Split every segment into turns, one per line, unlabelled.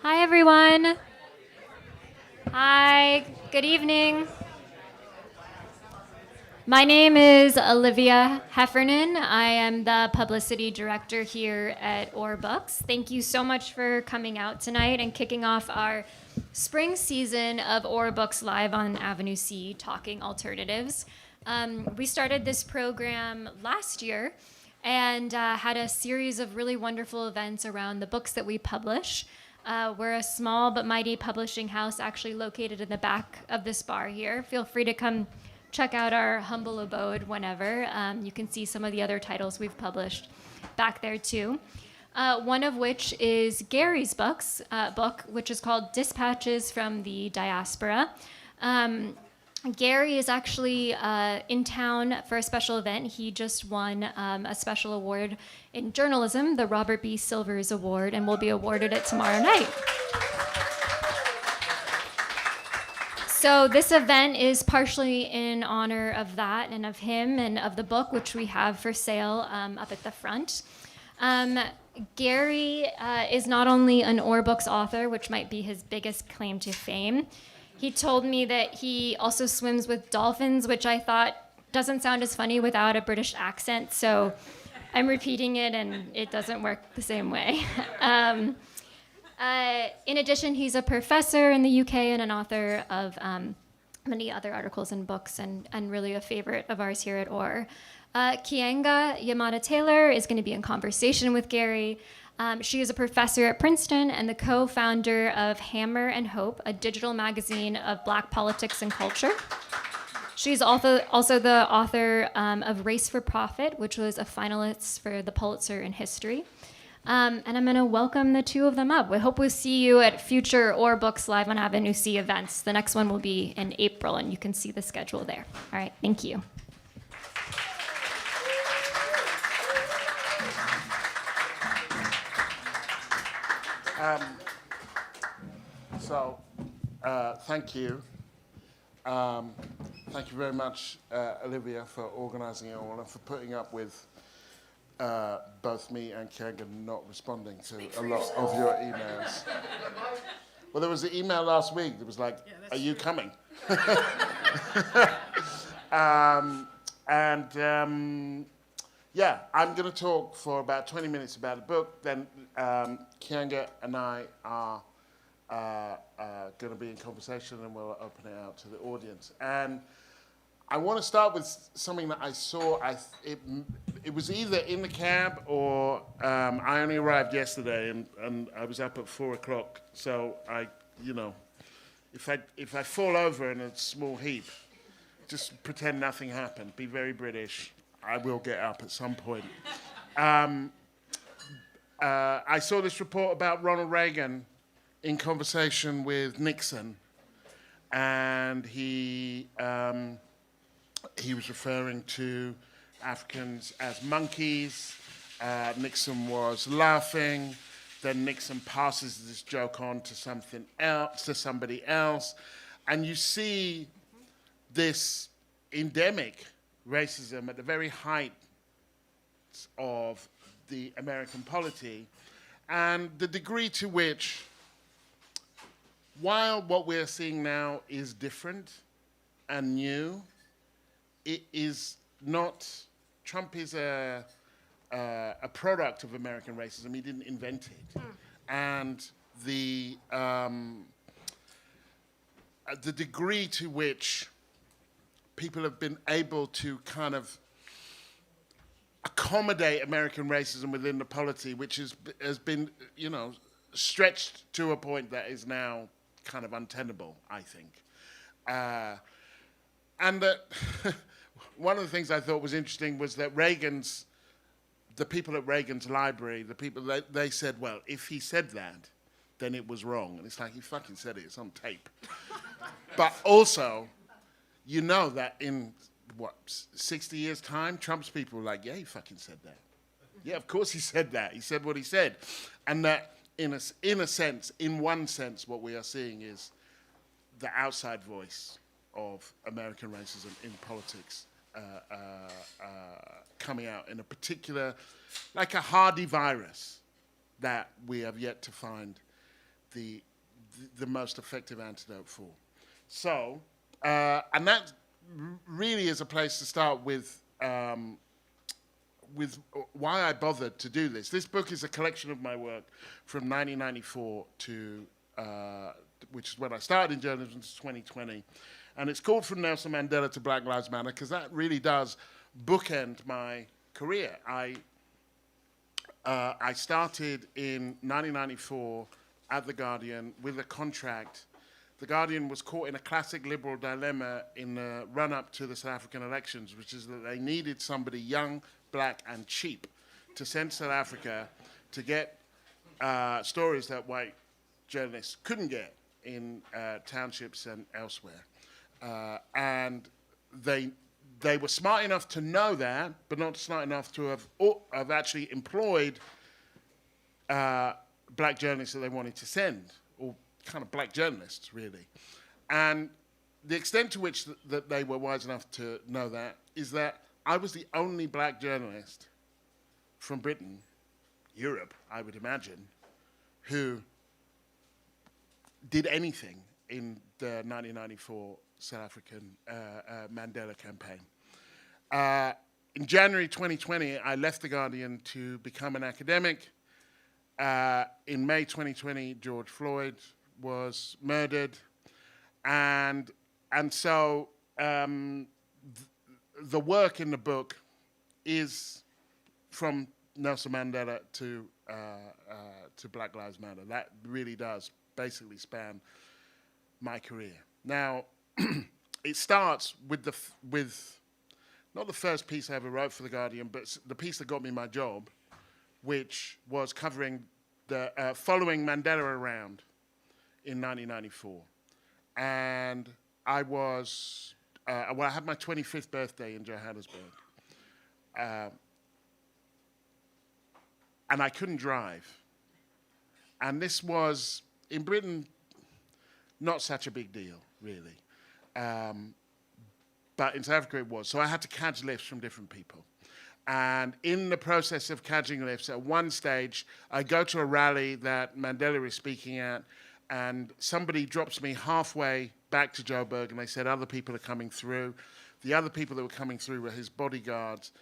Hi, everyone. Hi, good evening. My name is Olivia Heffernan. I am the publicity director here at Or Books. Thank you so much for coming out tonight and kicking off our spring season of Or Books Live on Avenue C, Talking Alternatives. We started this program last year and had a series of really wonderful events around the books that we publish. We're a small but mighty publishing house actually located in the back of this bar here. Feel free to come check out our humble abode whenever. You can see some of the other titles we've published back there too. One of which is Gary's book, which is called Dispatches from the Diaspora. Gary is actually in town for a special event. He just won a special award in journalism, the Robert B. Silvers Award, and will be awarded it tomorrow night. So this event is partially in honor of that and of him and of the book, which we have for sale up at the front. Gary is not only an Or Books author, which might be his biggest claim to fame. He told me that he also swims with dolphins, which I thought doesn't sound as funny without a British accent, so I'm repeating it and it doesn't work the same way. In addition, he's a professor in the UK and an author of many other articles and books, and really a favorite of ours here at OR. Keeanga-Yamahtta Taylor is going to be in conversation with Gary. She is a professor at Princeton and the co-founder of Hammer and Hope, a digital magazine of Black politics and culture. She's also the author of Race for Profit, which was a finalist for the Pulitzer in history. And I'm going to welcome the two of them up. We hope we'll see you at future Or Books Live on Avenue C events. The next one will be in April, and you can see the schedule there. All right, thank you.
Thank you. Thank you very much, Olivia, for organizing it all and for putting up with both me and Keeanga not responding to a lot of your emails. Well, there was an email last week that was like, are you coming? I'm going to talk for about 20 minutes about the book. Then Keeanga and I are going to be in conversation and we'll open it out to the audience. And I want to start with something that I saw. It was either in the cab or I only arrived yesterday and I was up at 4 o'clock. So if I fall over in a small heap, just pretend nothing happened. Be very British. I will get up at some point. I saw this report about Ronald Reagan in conversation with Nixon, and he was referring to Africans as monkeys. Nixon was laughing. Then Nixon passes this joke on to somebody else, and you see this endemic racism at the very height of the American polity, and the degree to which, while what we're seeing now is different and new, it is not. Trump is a product of American racism. He didn't invent it, and the degree to which people have been able to kind of accommodate American racism within the polity, which has been, stretched to a point that is now kind of untenable, I think. And that one of the things I thought was interesting was that the people at Reagan's library, they said, well, if he said that, then it was wrong. And it's like, he fucking said it, it's on tape. But also, you know that in, 60 years' time, Trump's people were like, yeah, he fucking said that. Yeah, of course he said that. He said what he said. And that, in one sense, what we are seeing is the outside voice of American racism in politics coming out in a particular, like a hardy virus that we have yet to find the the most effective antidote for. So, and that really is a place to start with why I bothered to do this. This book is a collection of my work from 1994 to, which is when I started in journalism, to 2020. And it's called From Nelson Mandela to Black Lives Matter, because that really does bookend my career. I started in 1994 at The Guardian with a contract. The Guardian was caught in a classic liberal dilemma in the run-up to the South African elections, which is that they needed somebody young, black, and cheap to send to South Africa to get stories that white journalists couldn't get in townships and elsewhere. And they were smart enough to know that, but not smart enough to have actually employed black journalists that they wanted to send, or kind of black journalists, really. And the extent to which that they were wise enough to know that is that I was the only black journalist from Britain, Europe, I would imagine, who did anything in the 1994 South African Mandela campaign. In January 2020, I left The Guardian to become an academic. In May 2020, George Floyd was murdered. And so the work in the book is from Nelson Mandela to Black Lives Matter. That really does basically span my career. Now, it starts with not the first piece I ever wrote for The Guardian, but the piece that got me my job, which was covering the following Mandela around in 1994. And I was, I had my 25th birthday in Johannesburg. And I couldn't drive. And this was, in Britain, not such a big deal, really. But in South Africa it was. So I had to catch lifts from different people. And in the process of catching lifts, at one stage, I go to a rally that Mandela is speaking at, and somebody drops me halfway back to Joburg, and they said other people are coming through. The other people that were coming through were his bodyguards.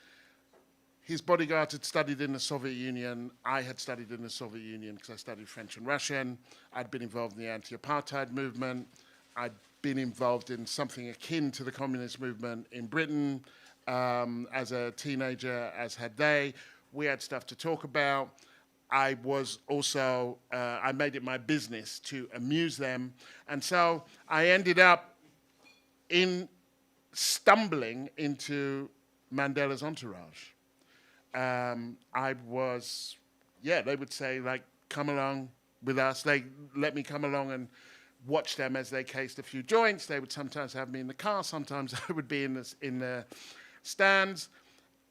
His bodyguards had studied in the Soviet Union. I had studied in the Soviet Union because I studied French and Russian. I'd been involved in the anti-apartheid movement. I'd been involved in something akin to the communist movement in Britain as a teenager, as had they. We had stuff to talk about. I was also, I made it my business to amuse them. And so I ended up stumbling into Mandela's entourage. I was, they would say, like, come along with us. They let me come along and watch them as they cased a few joints. They would sometimes have me in the car. Sometimes I would be in the stands.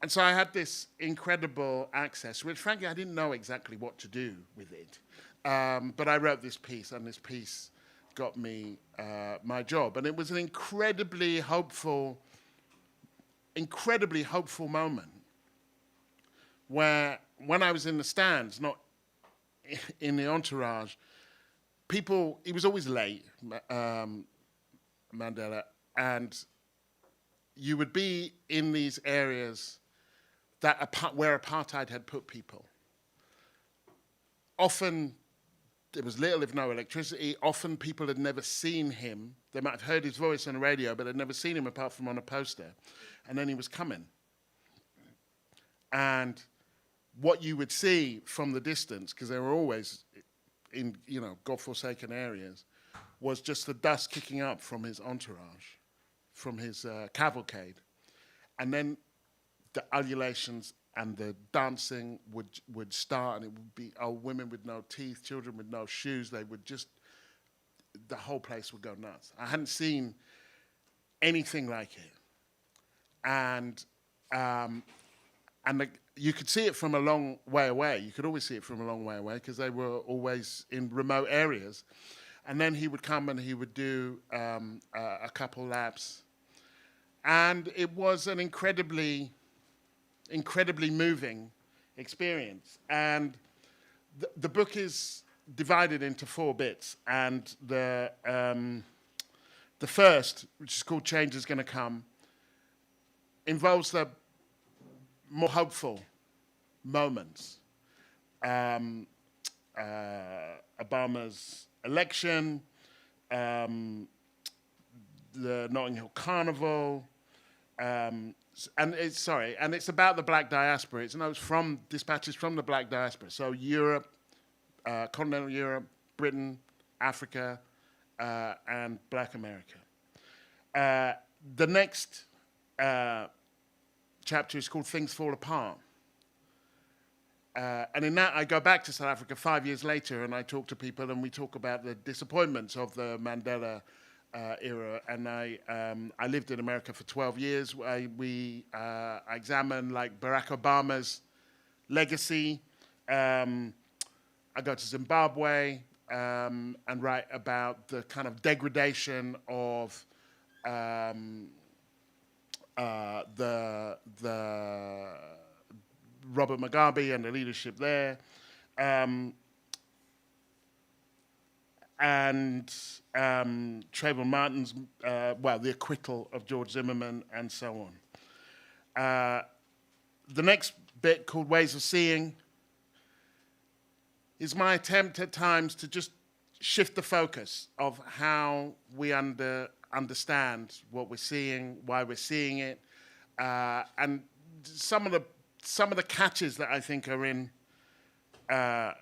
And so I had this incredible access, which frankly I didn't know exactly what to do with it. But I wrote this piece, and this piece got me my job. And it was an incredibly hopeful moment where, when I was in the stands, not in the entourage, people, he was always late, Mandela, and you would be in these areas where apartheid had put people. Often, there was little if no electricity. Often people had never seen him. They might have heard his voice on the radio, but had never seen him apart from on a poster. And then he was coming. And what you would see from the distance, because they were always in, godforsaken areas, was just the dust kicking up from his entourage, from his cavalcade. And then the ululations and the dancing would start, and it would be old women with no teeth, children with no shoes. They would just, the whole place would go nuts. I hadn't seen anything like it. And you could see it from a long way away. You could always see it from a long way away because they were always in remote areas. And then he would come and he would do a couple laps. And it was an incredibly moving experience. And the book is divided into 4 bits, and the first, which is called Change is Gonna Come, involves the more hopeful moments. Obama's election, the Notting Hill Carnival, and it's about the black diaspora. It's from dispatches from the black diaspora. So Europe, continental Europe, Britain, Africa, and Black America. The next chapter is called Things Fall Apart. And in that, I go back to South Africa 5 years later, and I talk to people, and we talk about the disappointments of the Mandela era. And I lived in America for 12 years. I examine like Barack Obama's legacy. I go to Zimbabwe and write about the kind of degradation of the Robert Mugabe and the leadership there, and Trayvon Martin's, the acquittal of George Zimmerman, and so on. The next bit, called Ways of Seeing, is my attempt at times to just shift the focus of how we understand what we're seeing, why we're seeing it, and some of the catches that I think are in, and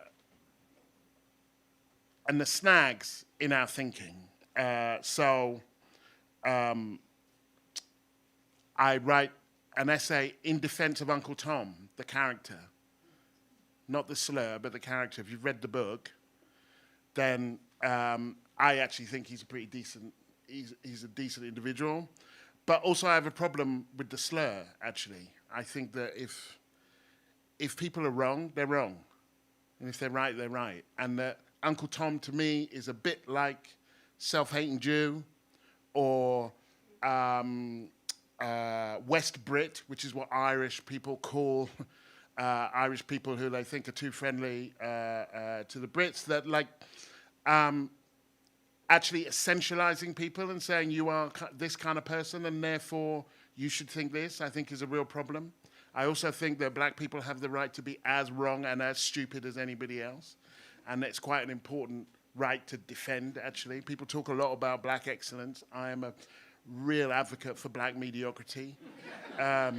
the snags in our thinking. I write an essay in defense of Uncle Tom, the character, not the slur, but the character. If you've read the book, then I actually think he's a pretty decent, he's a decent individual. But also I have a problem with the slur, actually. I think that if people are wrong, they're wrong. And if they're right, they're right. And that Uncle Tom, to me, is a bit like self-hating Jew, or West Brit, which is what Irish people call Irish people who they think are too friendly to the Brits, that actually essentializing people and saying you are this kind of person and therefore you should think this, I think is a real problem. I also think that black people have the right to be as wrong and as stupid as anybody else. And it's quite an important right to defend, actually. People talk a lot about black excellence. I am a real advocate for black mediocrity. I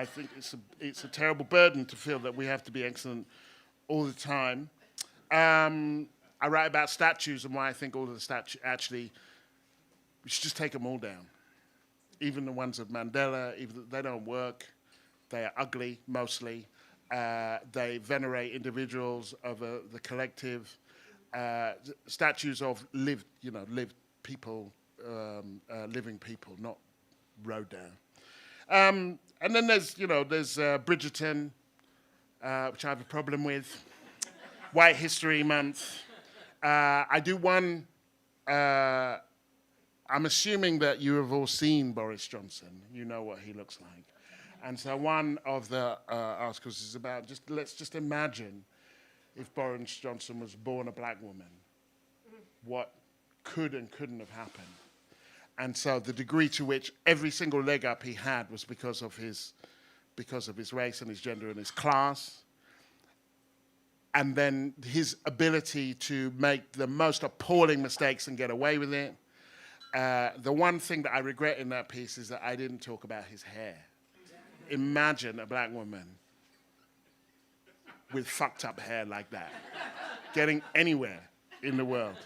think it's a terrible burden to feel that we have to be excellent all the time. I write about statues and why I think all of the statues, actually, we should just take them all down. Even the ones of Mandela, even they don't work. They are ugly, mostly. They venerate individuals of the collective. Statues of lived people, living people, not rode down. And then there's Bridgerton, which I have a problem with. White History Month. I do one. I'm assuming that you have all seen Boris Johnson. You know what he looks like. And so one of the articles is about let's just imagine if Boris Johnson was born a black woman, what could and couldn't have happened. And so the degree to which every single leg up he had was because of his race and his gender and his class. And then his ability to make the most appalling mistakes and get away with it. The one thing that I regret in that piece is that I didn't talk about his hair. Imagine a black woman with fucked up hair like that, getting anywhere in the world.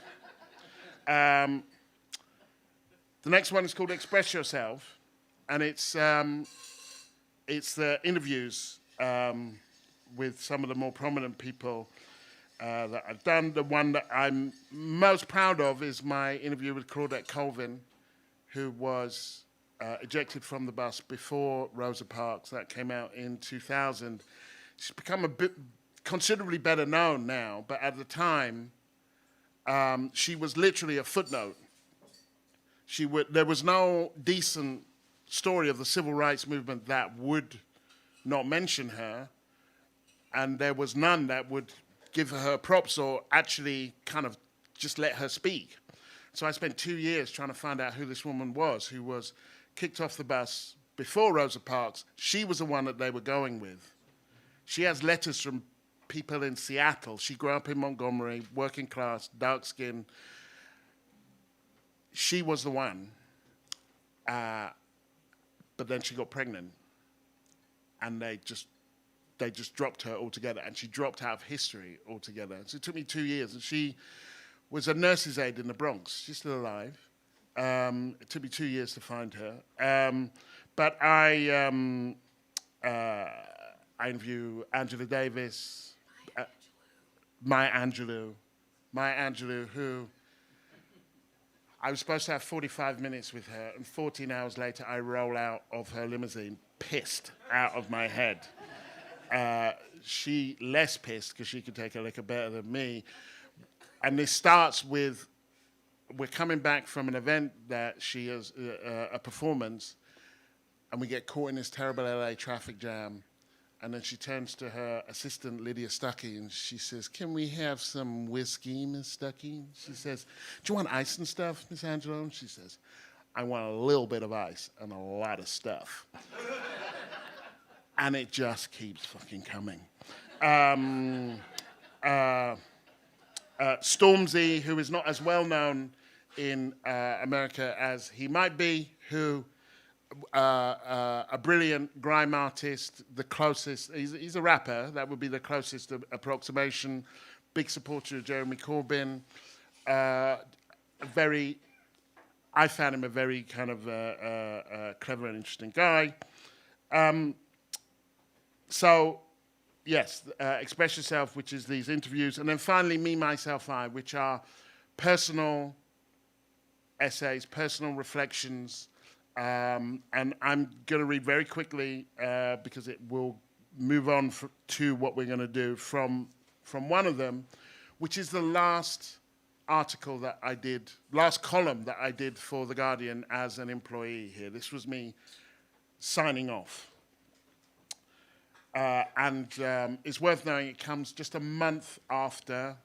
The next one is called Express Yourself, and it's the interviews with some of the more prominent people that I've done. The one that I'm most proud of is my interview with Claudette Colvin, who was ejected from the bus before Rosa Parks. That came out in 2000. She's become a bit considerably better known now, but at the time, she was literally a footnote. There was no decent story of the civil rights movement that would not mention her. And there was none that would give her props or actually kind of just let her speak. So I spent 2 years trying to find out who this woman was, who was kicked off the bus before Rosa Parks. She was the one that they were going with. She has letters from people in Seattle. She grew up in Montgomery, working class, dark skin. She was the one. But then she got pregnant. And they just dropped her altogether. And she dropped out of history altogether. So it took me 2 years. And she was a nurse's aide in the Bronx. She's still alive. It took me 2 years to find her. But I interview Angela Davis, Maya Angelou, who I was supposed to have 45 minutes with her, and 14 hours later I roll out of her limousine, pissed out of my head. She less pissed because she could take a liquor better than me. And this starts with, we're coming back from an event that she has, a performance, and we get caught in this terrible LA traffic jam. And then she turns to her assistant, Lydia Stuckey, and she says, "Can we have some whiskey, Miss Stuckey?" She says, "Do you want ice and stuff, Miss Angelo?" And she says, "I want a little bit of ice and a lot of stuff." And it just keeps fucking coming. Stormzy, who is not as well known in America as he might be, who a brilliant grime artist, the closest, he's a rapper, that would be the closest approximation, big supporter of Jeremy Corbyn, I found him a very kind of clever and interesting guy. So, yes, Express Yourself, which is these interviews, and then finally Me, Myself, I, which are personal essays, personal reflections. And I'm going to read very quickly because it will move on to what we're going to do from one of them, which is the last article that I did, last column that I did for The Guardian as an employee here. This was me signing off. And it's worth knowing it comes just a month after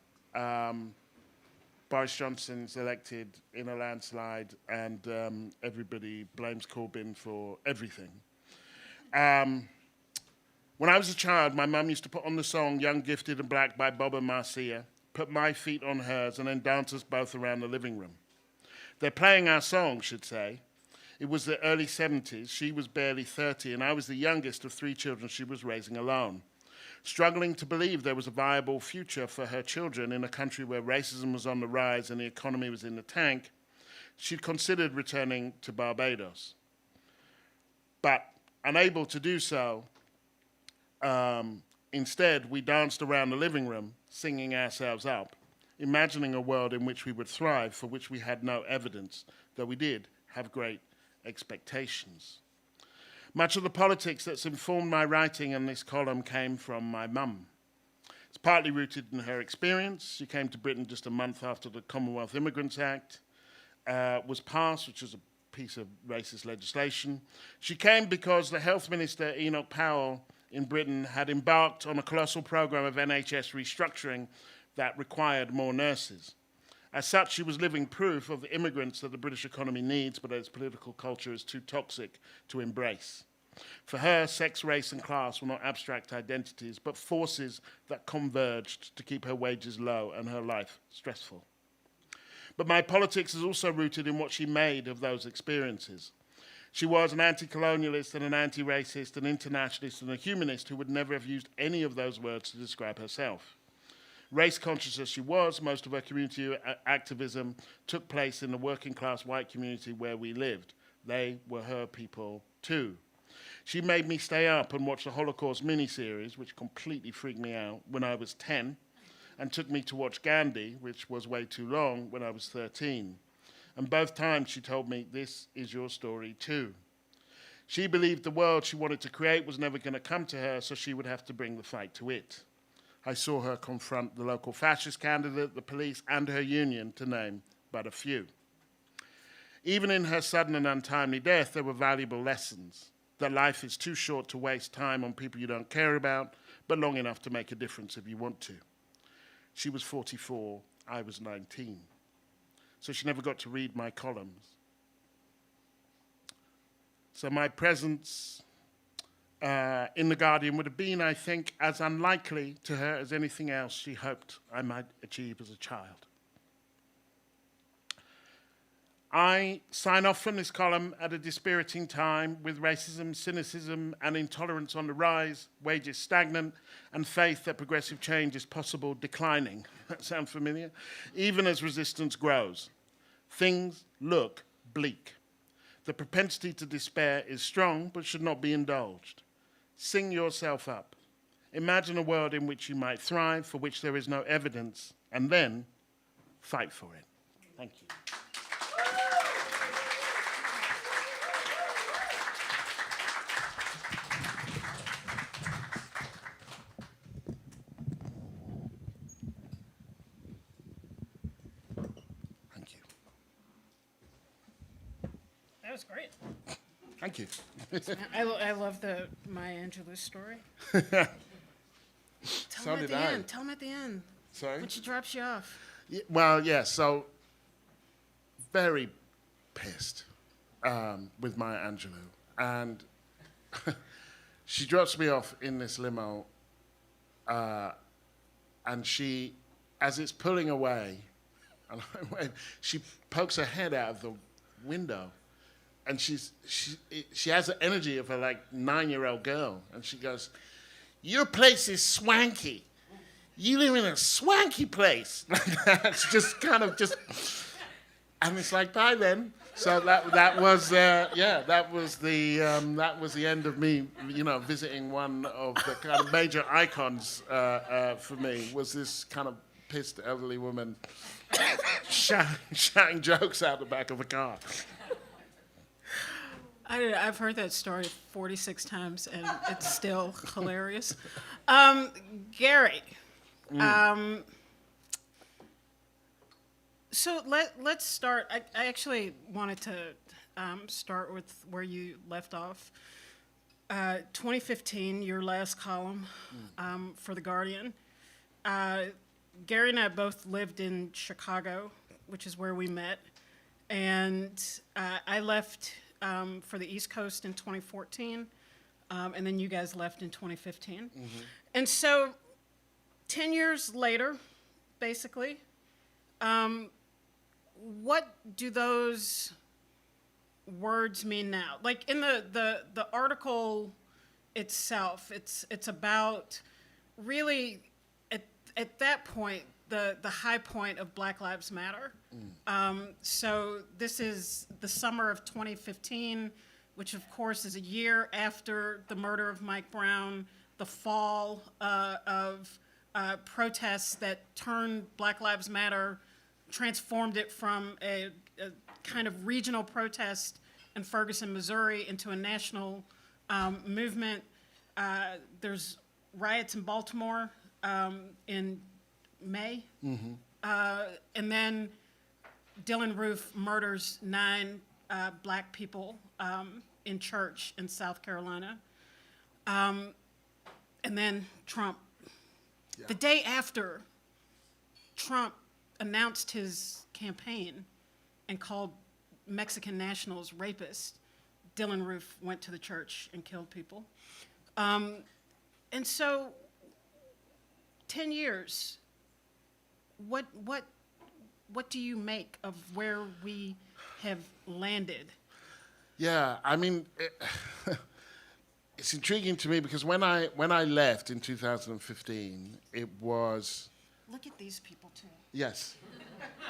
Boris Johnson's elected in a landslide, and everybody blames Corbyn for everything. When I was a child, my mum used to put on the song Young, Gifted and Black by Bob and Marcia, put my feet on hers, and then dance us both around the living room. They're playing our song, should say. It was the early 70s. She was barely 30, and I was the youngest of 3 children she was raising alone. Struggling to believe there was a viable future for her children in a country where racism was on the rise and the economy was in the tank, she considered returning to Barbados. But unable to do so, instead we danced around the living room, singing ourselves up, imagining a world in which we would thrive, for which we had no evidence, though we did have great expectations. Much of the politics that's informed my writing in this column came from my mum. It's partly rooted in her experience. She came to Britain just a month after the Commonwealth Immigrants Act was passed, which was a piece of racist legislation. She came because the Health Minister, Enoch Powell, in Britain had embarked on a colossal program of NHS restructuring that required more nurses. As such, she was living proof of the immigrants that the British economy needs, but its political culture is too toxic to embrace. For her, sex, race, and class were not abstract identities, but forces that converged to keep her wages low and her life stressful. But my politics is also rooted in what she made of those experiences. She was an anti-colonialist and an anti-racist, an internationalist and a humanist who would never have used any of those words to describe herself. Race conscious as she was, most of her community activism took place in the working class white community where we lived. They were her people too. She made me stay up and watch the Holocaust miniseries, which completely freaked me out, when I was 10, and took me to watch Gandhi, which was way too long, when I was 13. And both times she told me, "This is your story too." She believed the world she wanted to create was never going to come to her, so she would have to bring the fight to it. I saw her confront the local fascist candidate, the police, and her union, to name but a few. Even in her sudden and untimely death, there were valuable lessons. That life is too short to waste time on people you don't care about, but long enough to make a difference if you want to. She was 44, I was 19. So she never got to read my columns. So my presence in The Guardian would have been, I think, as unlikely to her as anything else she hoped I might achieve as a child. I sign off from this column at a dispiriting time with racism, cynicism, and intolerance on the rise, wages stagnant, and faith that progressive change is possible declining. That sound familiar? Even as resistance grows, things look bleak. The propensity to despair is strong, but should not be indulged. Sing yourself up. Imagine a world in which you might thrive, for which there is no evidence, and then fight for it. Thank you.
That was great.
Thank you.
I love the Maya Angelou story.
So did I.
Tell him at the end.
Sorry?
When she drops you off.
Yeah, well, yeah, so very pissed with Maya Angelou. And she drops me off in this limo, and she, as it's pulling away, and she pokes her head out of the window, and she has the energy of a like 9-year-old girl, and she goes, "Your place is swanky. You live in a swanky place." It's just kind of just, and it's like, bye then. So that was that was the end of me, visiting one of the kind of major icons for me. Was this kind of pissed elderly woman shouting jokes out the back of a car.
I've heard that story 46 times, and it's still hilarious. Gary, so let's start. I actually wanted to start with where you left off. 2015, your last column for The Guardian. Gary and I both lived in Chicago, which is where we met, and I left for the East Coast in 2014, and then you guys left in 2015. Mm-hmm. And so 10 years later, basically, what do those words mean now? Like in the article itself, it's about really at that point, the high point of Black Lives Matter. So this is the summer of 2015, which of course is a year after the murder of Mike Brown, the fall of protests that turned Black Lives Matter, transformed it from a kind of regional protest in Ferguson, Missouri, into a national movement. There's riots in Baltimore in May. Mm-hmm. And then Dylan Roof murders 9 black people in church in South Carolina. And then Trump. Yeah. The day after Trump announced his campaign and called Mexican nationals rapists, Dylan Roof went to the church and killed people. And so 10 years, what do you make of where we have landed?
Yeah, I mean, it's intriguing to me because when I left in 2015, it was...
Look at these people, too.
Yes.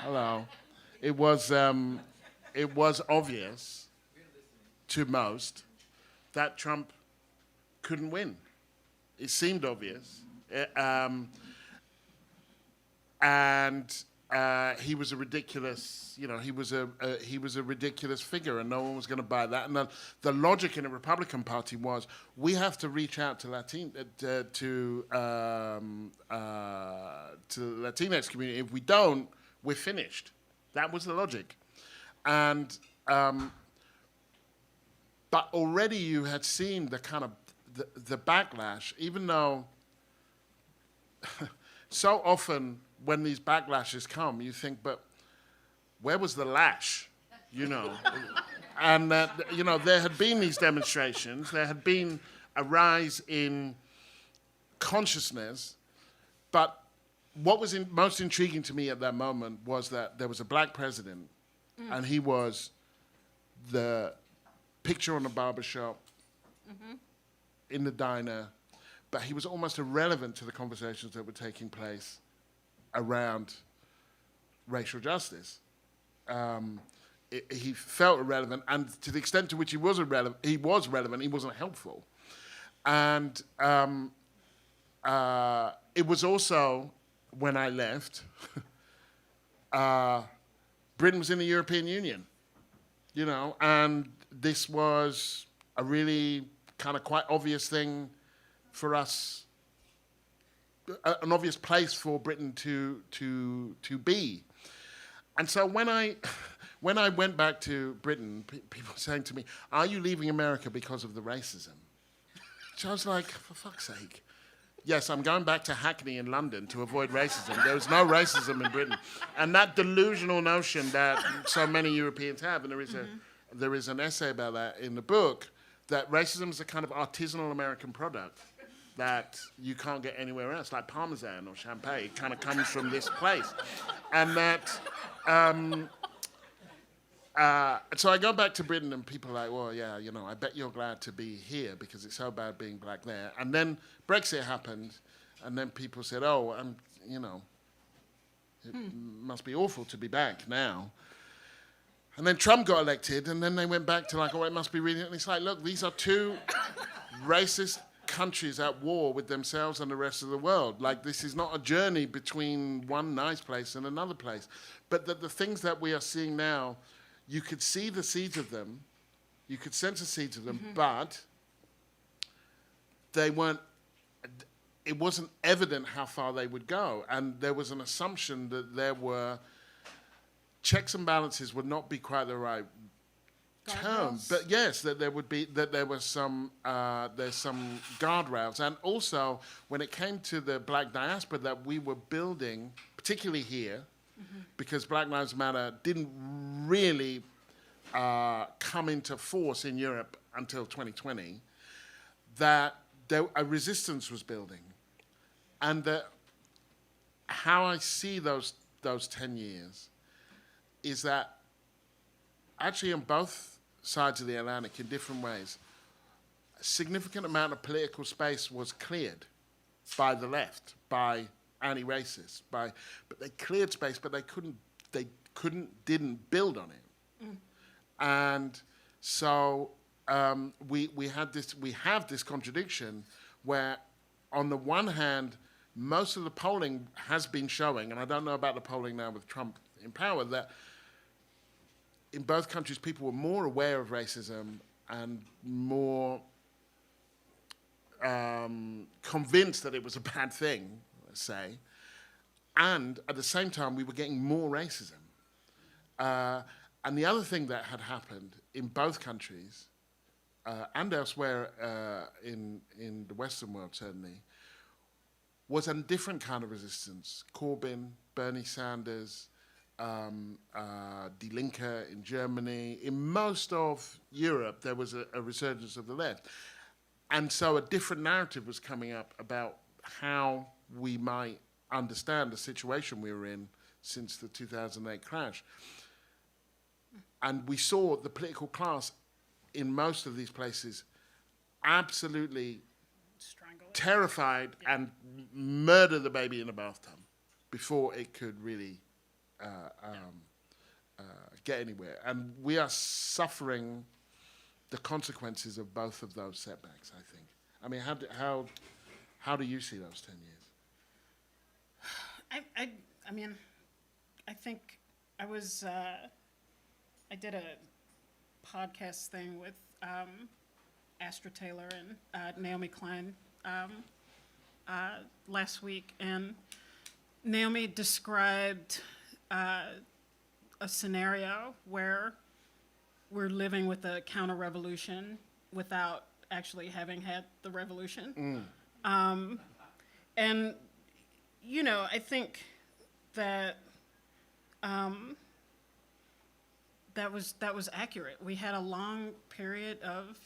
Hello. It was obvious to most that Trump couldn't win. It seemed obvious. And he was a ridiculous, he was a ridiculous figure, and no one was going to buy that. And the logic in the Republican Party was, we have to reach out to the Latinx community. If we don't, we're finished. That was the logic, and but already you had seen the kind of the backlash, even though so often when these backlashes come, you think, but where was the lash? You know, and that, you know, there had been these demonstrations, there had been a rise in consciousness, but what was most intriguing to me at that moment was that there was a black president, and he was the picture on the barbershop, in the diner, but he was almost irrelevant to the conversations that were taking place around racial justice. He felt irrelevant, and to the extent to which he was relevant, he wasn't helpful. And it was also, when I left, Britain was in the European Union, you know, and this was a really kind of quite obvious thing for us, an obvious place for Britain to be. And so when I went back to Britain, people were saying to me, "Are you leaving America because of the racism?" So I was like, for fuck's sake. Yes, I'm going back to Hackney in London to avoid racism. There is no racism in Britain. And that delusional notion that so many Europeans have, and there is an essay about that in the book, that racism is a kind of artisanal American product that you can't get anywhere else, like Parmesan or champagne. It kind of comes from this place. And that, so I go back to Britain and people are like, well, yeah, you know, I bet you're glad to be here because it's so bad being black there. And then Brexit happened, and then people said, oh, you know, it must be awful to be back now. And then Trump got elected, and then they went back to like, oh, it must be really, and it's like, look, these are two racist countries at war with themselves and the rest of the world. Like, this is not a journey between one nice place and another place. But the things that we are seeing now, you could see the seeds of them, you could sense the seeds of them, but they weren't, it wasn't evident how far they would go. And there was an assumption that there were checks and balances would not be quite the right term, but yes, that there would be, that there was there's some guardrails. And also, when it came to the black diaspora that we were building, particularly here, because Black Lives Matter didn't really come into force in Europe until 2020, that a resistance was building. And how I see those 10 years is that actually on both sides of the Atlantic, in different ways, a significant amount of political space was cleared by the left, by anti-racists, but they cleared space, but didn't build on it. And so we have this contradiction where, on the one hand, most of the polling has been showing, and I don't know about the polling now with Trump in power, that in both countries people were more aware of racism and more convinced that it was a bad thing, let's say, and at the same time we were getting more racism. And the other thing that had happened in both countries, and elsewhere in the Western world certainly, was a different kind of resistance. Corbyn, Bernie Sanders, Die Linke in Germany. In most of Europe, there was a resurgence of the left. And so a different narrative was coming up about how we might understand the situation we were in since the 2008 crash. And we saw the political class in most of these places absolutely terrified and murder the baby in the bathtub before it could really get anywhere. And we are suffering the consequences of both of those setbacks, I think. I mean, how do you see those 10 years?
I mean, I think I did a podcast thing with Astra Taylor and Naomi Klein last week, and Naomi described a scenario where we're living with a counter-revolution without actually having had the revolution. And I think that that was accurate. We had a long period of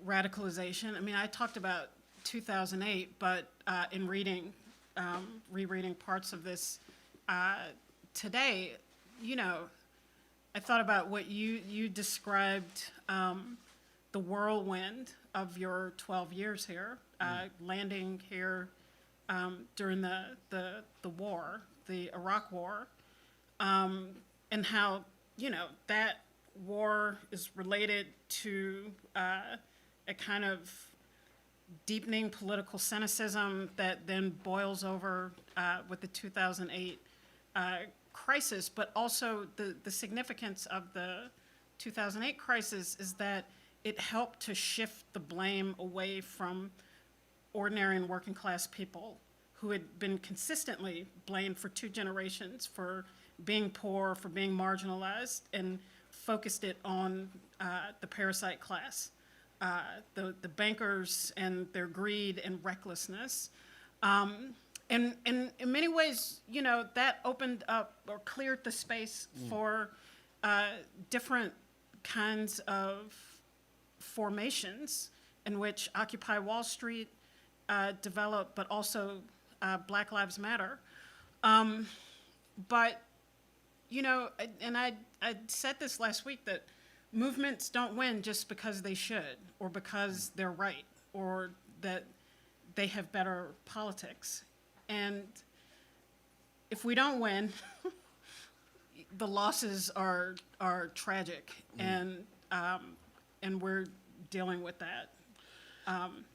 radicalization. I mean, I talked about 2008, but in rereading parts of this today, I thought about what you described, the whirlwind of your 12 years here, landing here during the war, the Iraq War, and how that war is related to a kind of deepening political cynicism that then boils over with the 2008 crisis, but also the significance of the 2008 crisis is that it helped to shift the blame away from ordinary and working class people who had been consistently blamed for 2 generations for being poor, for being marginalized, and focused it on the parasite class, the bankers and their greed and recklessness. And in many ways, that opened up or cleared the space for different kinds of formations in which Occupy Wall Street developed, but also Black Lives Matter. But, and I said this last week, that movements don't win just because they should, or because they're right, or that they have better politics. And if we don't win, the losses are tragic, and we're dealing with that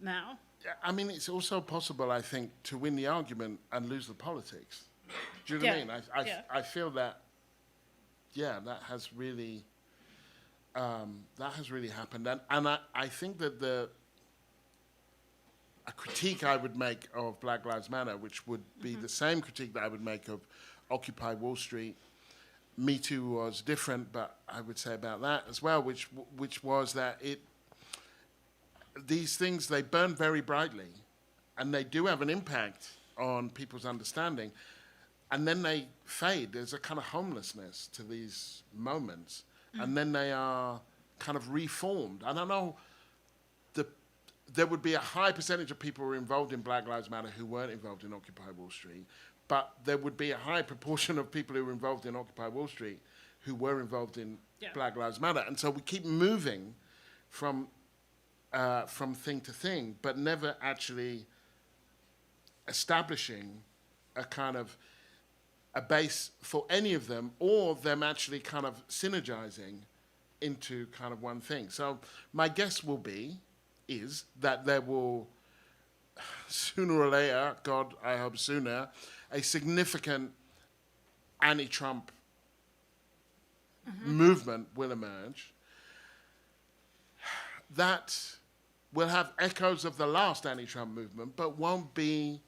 now.
I mean, it's also possible, I think, to win the argument and lose the politics. Do you know what I mean? I feel that, that has really happened, and I think that a critique I would make of Black Lives Matter, which would be the same critique that I would make of Occupy Wall Street. Me Too was different, but I would say about that as well, which was that these things, they burn very brightly, and they do have an impact on people's understanding, and then they fade. There's a kind of homelessness to these moments, and then they are kind of reformed. I don't know. There would be a high percentage of people who were involved in Black Lives Matter who weren't involved in Occupy Wall Street, but there would be a high proportion of people who were involved in Occupy Wall Street who were involved in Black Lives Matter. And so we keep moving from thing to thing, but never actually establishing a kind of a base for any of them, or them actually kind of synergizing into kind of one thing. So my guess is that there will, sooner or later, God, I hope sooner, a significant anti-Trump movement will emerge that will have echoes of the last anti-Trump movement, but won't be,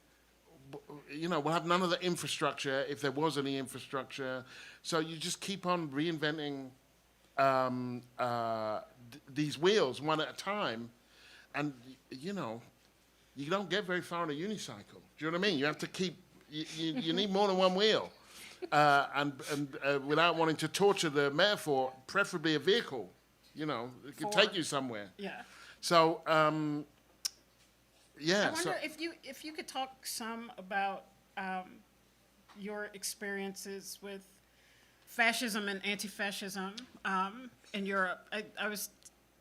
we'll have none of the infrastructure, if there was any infrastructure. So you just keep on reinventing these wheels one at a time. And, you don't get very far on a unicycle. Do you know what I mean? You have to keep, you need more than one wheel. And without wanting to torture the metaphor, preferably a vehicle, it can take you somewhere.
Yeah.
So,
I wonder if you could talk some about your experiences with fascism and anti-fascism in Europe. I was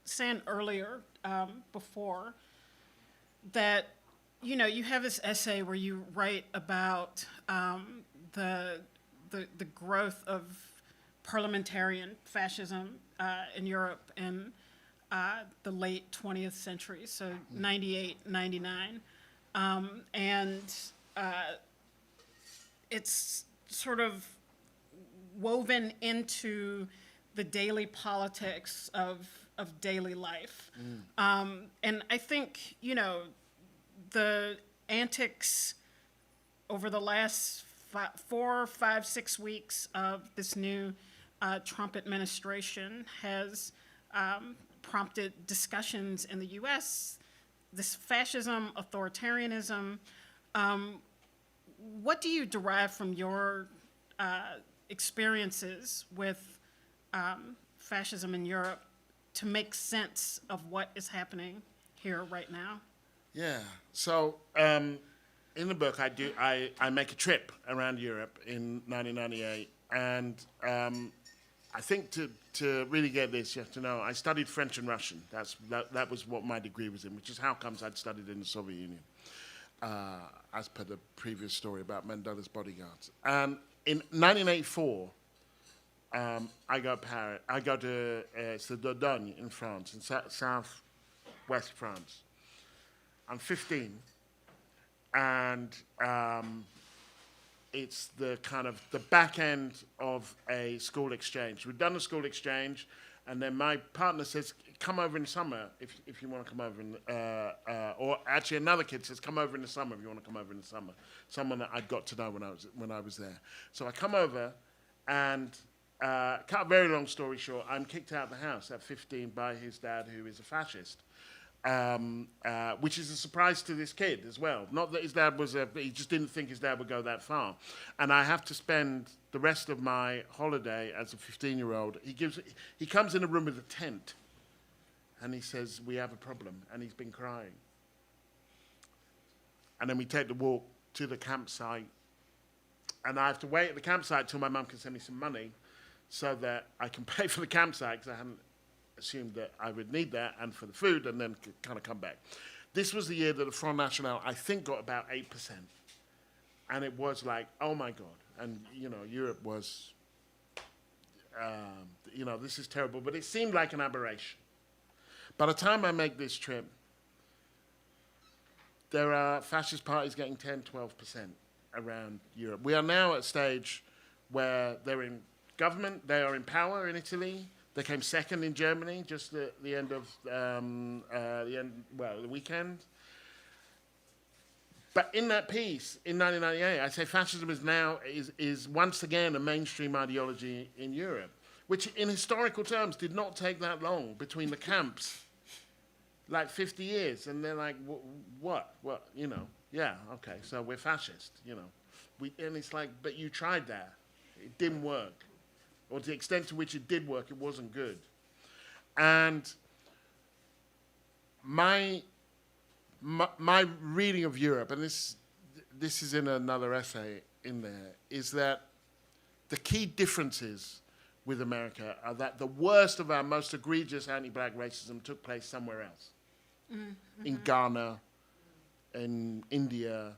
saying earlier before that you have this essay where you write about the growth of parliamentarian fascism in Europe in the late 20th century, so 98, 99, and it's sort of woven into the daily politics of daily life. And I think, the antics over the last 4, 5, 6 weeks of this new Trump administration has prompted discussions in the U.S., this fascism, authoritarianism, what do you derive from your experiences with fascism in Europe to make sense of what is happening here right now?
Yeah. So in the book, I make a trip around Europe in 1998, and I think to really get this, you have to know I studied French and Russian. That was what my degree was in, which is how comes I'd studied in the Soviet Union, as per the previous story about Mandela's bodyguards. And in 1984, I go to it's the Dordogne in France, in southwest France. I'm 15, and it's the kind of the back end of a school exchange. We've done a school exchange, and then my partner says, "Come over in summer if you want to come over." Or actually, another kid says, "Come over in the summer if you want to come over in the summer." Someone that I'd got to know when I was there. So I come over, and cut a very long story short, I'm kicked out of the house at 15 by his dad, who is a fascist. Which is a surprise to this kid as well. Not that his dad he just didn't think his dad would go that far. And I have to spend the rest of my holiday as a 15-year-old. He comes in a room with a tent, and he says, "We have a problem," and he's been crying. And then we take the walk to the campsite, and I have to wait at the campsite till my mum can send me some money so that I can pay for the campsite, because I hadn't assumed that I would need that, and for the food, and then kind of come back. This was the year that the Front National, I think, got about 8%. And it was like, oh my God. And, Europe was, this is terrible. But it seemed like an aberration. By the time I make this trip, there are fascist parties getting 10, 12% around Europe. We are now at a stage where they're in government, they are in power in Italy. They came second in Germany, just at the end of the weekend. But in that piece, in 1998, I say fascism is once again a mainstream ideology in Europe, which in historical terms did not take that long between the camps, like 50 years. And they're like, what? Yeah, okay, so we're fascist, and it's like, but you tried that. It didn't work. Or to the extent to which it did work, it wasn't good. And my reading of Europe, and this is in another essay in there, is that the key differences with America are that the worst of our most egregious anti-black racism took place somewhere else. Mm-hmm. In Ghana, in India,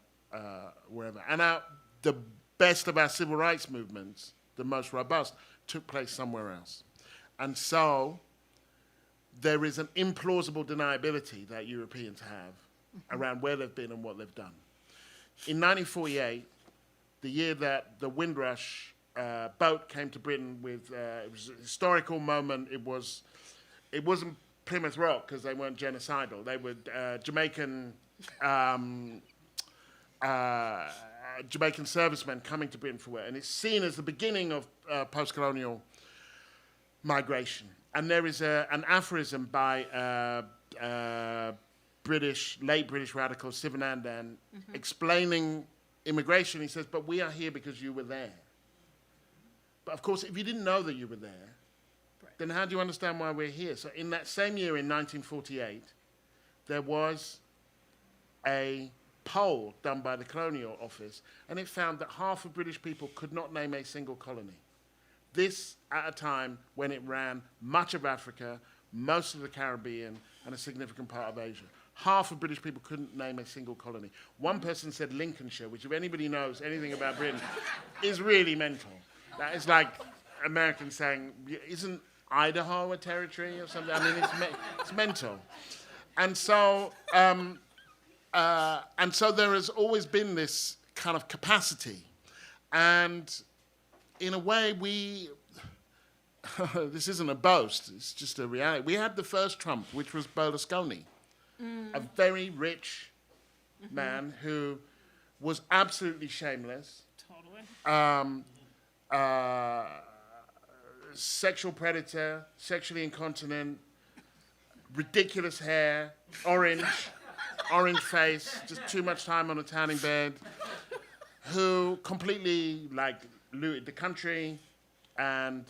wherever. And the best of our civil rights movements, the most robust, took place somewhere else. And so there is an implausible deniability that Europeans have around where they've been and what they've done. In 1948, the year that the Windrush boat came to Britain with, it was a historical moment. It wasn't Plymouth Rock, because they weren't genocidal. They were Jamaican servicemen coming to Britain for work, and it's seen as the beginning of post-colonial migration. And there is an aphorism by late British radical Sivanandan explaining immigration. He says, "But we are here because you were there." But of course, if you didn't know that you were there, then how do you understand why we're here? So in that same year, in 1948, there was a poll done by the Colonial Office, and it found that half of British people could not name a single colony. This at a time when it ran much of Africa, most of the Caribbean, and a significant part of Asia. Half of British people couldn't name a single colony. One person said Lincolnshire, which if anybody knows anything about Britain, is really mental. That is like Americans saying, isn't Idaho a territory or something? I mean, it's mental. And so there has always been this kind of capacity. And in a way, this isn't a boast, it's just a reality. We had the first Trump, which was Berlusconi, a very rich man who was absolutely shameless.
Totally.
Sexual predator, sexually incontinent, ridiculous hair, orange face, just too much time on a tanning bed. who completely looted the country and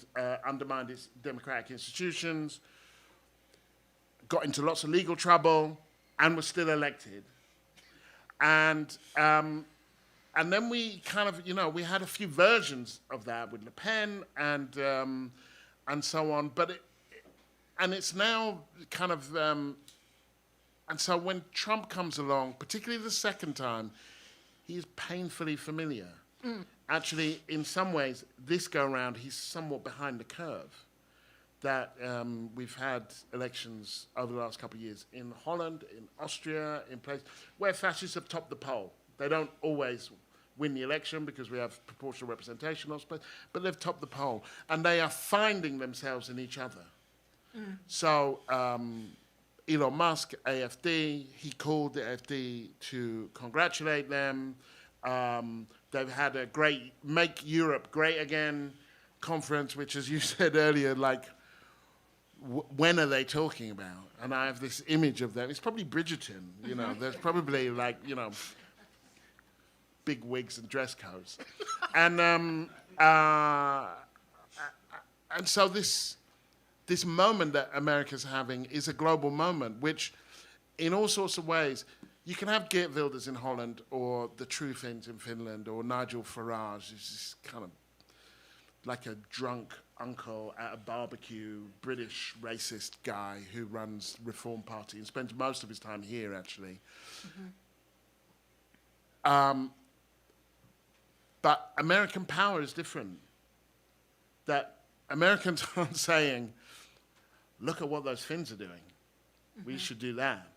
undermined its democratic institutions, got into lots of legal trouble, and was still elected. And then we kind of, we had a few versions of that with Le Pen and so on. But it's now kind of, and so when Trump comes along, particularly the second time, he is painfully familiar. Actually, in some ways, this go around, he's somewhat behind the curve. That we've had elections over the last couple of years in Holland, in Austria, in places where fascists have topped the poll. They don't always win the election because we have proportional representation, but they've topped the poll. And they are finding themselves in each other. So Elon Musk, AFD, he called the AFD to congratulate them. They've had a great Make Europe Great Again conference, which, as you said earlier, when are they talking about? And I have this image of them. It's probably Bridgerton, There's probably big wigs and dress codes. And so this moment that America's having is a global moment, which in all sorts of ways, you can have Geert Wilders in Holland or the True Finns in Finland or Nigel Farage, who's this kind of like a drunk uncle at a barbecue, British racist guy who runs Reform Party and spends most of his time here, actually. But American power is different. That Americans aren't saying, look at what those Finns are doing. We should do that.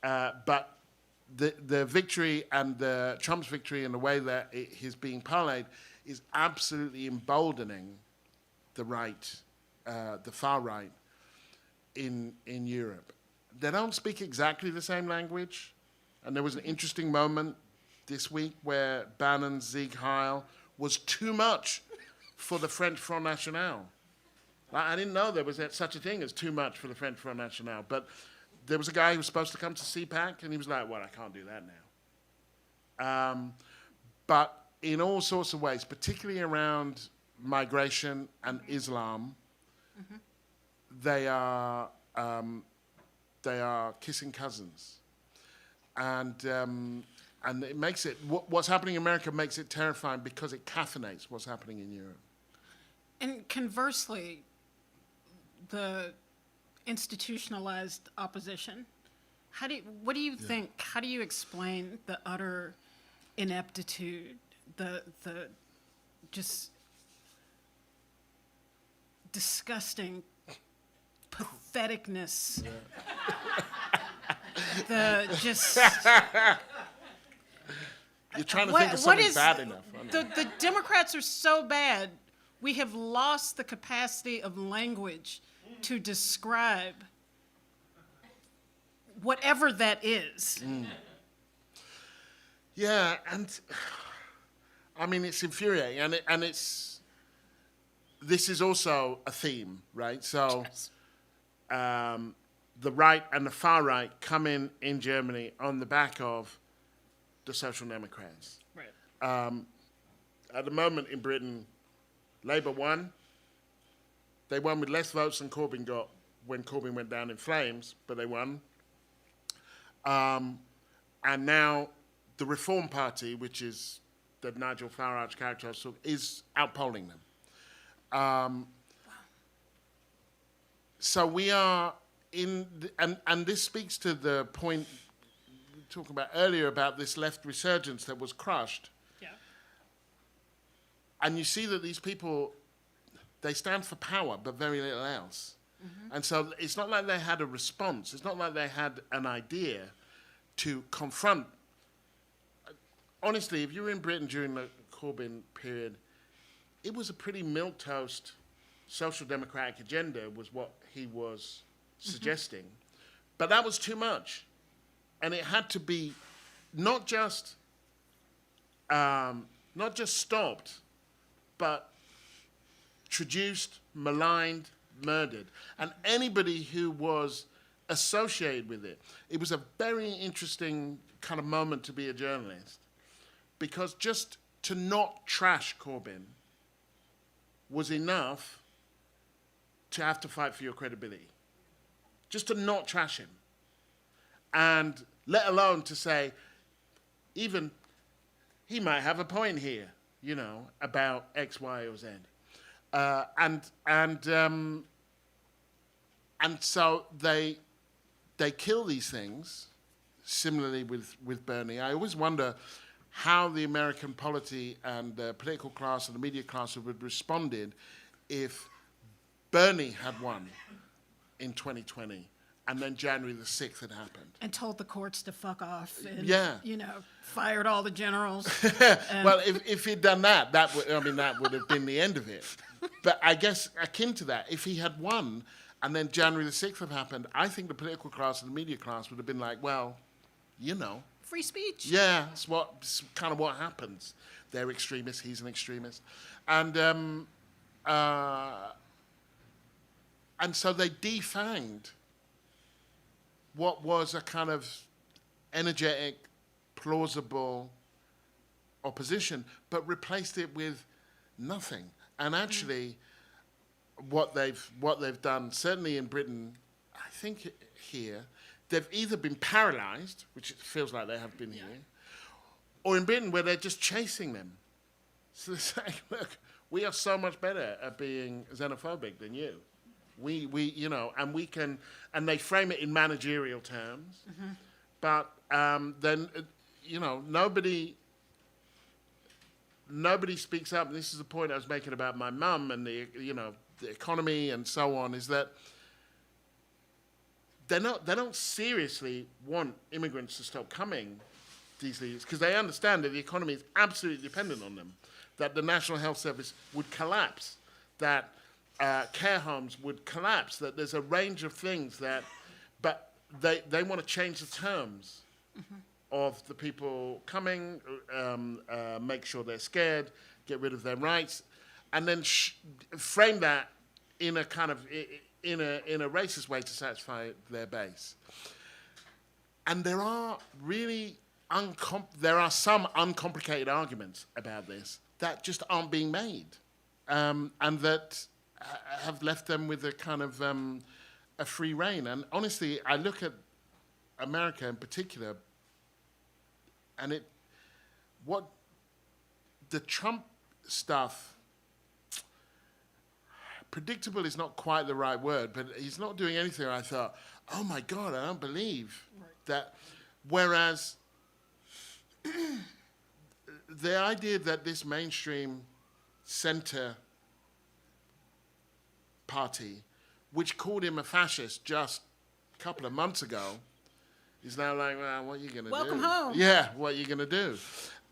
But the victory and Trump's victory and the way that it is being parlayed is absolutely emboldening the right, the far right in Europe. They don't speak exactly the same language. And there was an interesting moment this week where Bannon's Sieg Heil was too much for the French Front National. I didn't know there was such a thing as too much for the French Front National. But there was a guy who was supposed to come to CPAC, and he was like, well, I can't do that now. But in all sorts of ways, particularly around migration and Islam, they are kissing cousins. And it makes it, what's happening in America makes it terrifying because it caffeinates what's happening in Europe.
And conversely, the institutionalized opposition, what do you think, how do you explain the utter ineptitude, the just disgusting patheticness, the just...
You're trying to think of something bad enough.
The Democrats are so bad, we have lost the capacity of language to describe whatever that is.
Yeah, and I mean, it's infuriating, and this is also a theme, right? So the right and the far right come in Germany on the back of the Social Democrats.
Right.
At the moment in Britain, Labour won. They won with less votes than Corbyn got when Corbyn went down in flames, but they won. And now the Reform Party, which is the Nigel Farage character, is outpolling them. So we are in, and this speaks to the point we were talking about earlier about this left resurgence that was crushed.
Yeah.
And you see that these people, they stand for power, but very little else. And so it's not like they had a response. It's not like they had an idea to confront. Honestly, if you were in Britain during the Corbyn period, it was a pretty milquetoast social democratic agenda was what he was suggesting. But that was too much. And it had to be not just stopped, but traduced, maligned, murdered. And anybody who was associated with it, it was a very interesting kind of moment to be a journalist because just to not trash Corbyn was enough to have to fight for your credibility. Just to not trash him. And let alone to say, even he might have a point here, about X, Y, or Z. And so they kill these things. Similarly with Bernie, I always wonder how the American polity and the political class and the media class would have responded if Bernie had won in 2020 and then January the 6th had happened.
And told the courts to fuck off and,
Yeah.
Fired all the generals.
Well, if he'd done that would have been the end of it. But I guess akin to that, if he had won and then January the 6th had happened, I think the political class and the media class would have been like, well,
Free speech.
yeah, it's kind of what happens. They're extremists, he's an extremist. And so they defanged what was a kind of energetic, plausible opposition, but replaced it with nothing. And actually, what they've done, certainly in Britain, I think here, they've either been paralysed, which it feels like they have been here, or in Britain where they're just chasing them. So they're saying, look, we are so much better at being xenophobic than you. We and we can, and they frame it in managerial terms, but then, nobody speaks up. And this is the point I was making about my mum and the economy and so on, is that they don't seriously want immigrants to stop coming, these leaders, because they understand that the economy is absolutely dependent on them, that the National Health Service would collapse, that care homes would collapse, that there's a range of things but they want to change the terms of the people coming, make sure they're scared, get rid of their rights, and then frame that in a kind of in a racist way to satisfy their base. And there are really some uncomplicated arguments about this that just aren't being made, and that have left them with a kind of a free rein. And honestly, I look at America in particular, and what the Trump stuff, predictable is not quite the right word, but he's not doing anything. I thought, oh my God, I don't believe that. Whereas the idea that this mainstream center party, which called him a fascist just a couple of months ago, is now like, well, what are you going to do?
Welcome home.
Yeah, what are you going to do?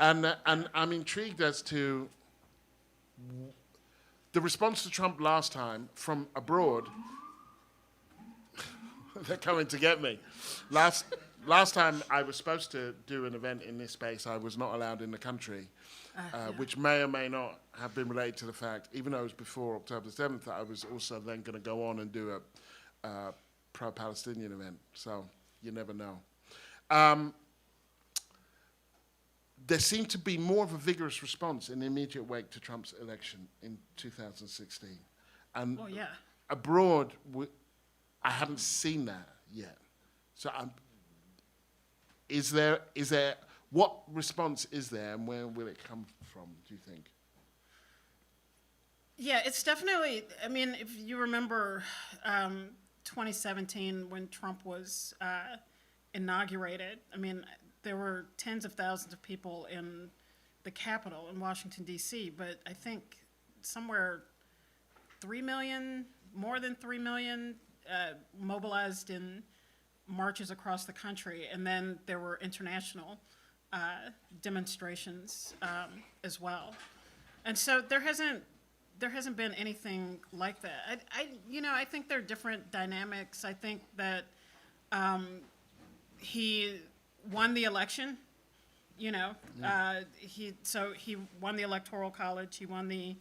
And I'm intrigued as to the response to Trump last time from abroad. They're coming to get me. Last time I was supposed to do an event in this space, I was not allowed in the country, which may or may not have been related to the fact, even though it was before October the 7th, that I was also then going to go on and do a pro-Palestinian event. So you never know. There seemed to be more of a vigorous response in the immediate wake to Trump's election in 2016. And abroad, I haven't seen that yet. So what response is there, and where will it come from, do you think?
Yeah, it's definitely, I mean, if you remember 2017 when Trump was inaugurated, I mean, there were tens of thousands of people in the Capitol in Washington, D.C., but I think somewhere 3 million, more than 3 million mobilized in marches across the country, and then there were international demonstrations as well. And so there hasn't been anything like that. I think there are different dynamics. I think that he won the election. He won the Electoral College. He won the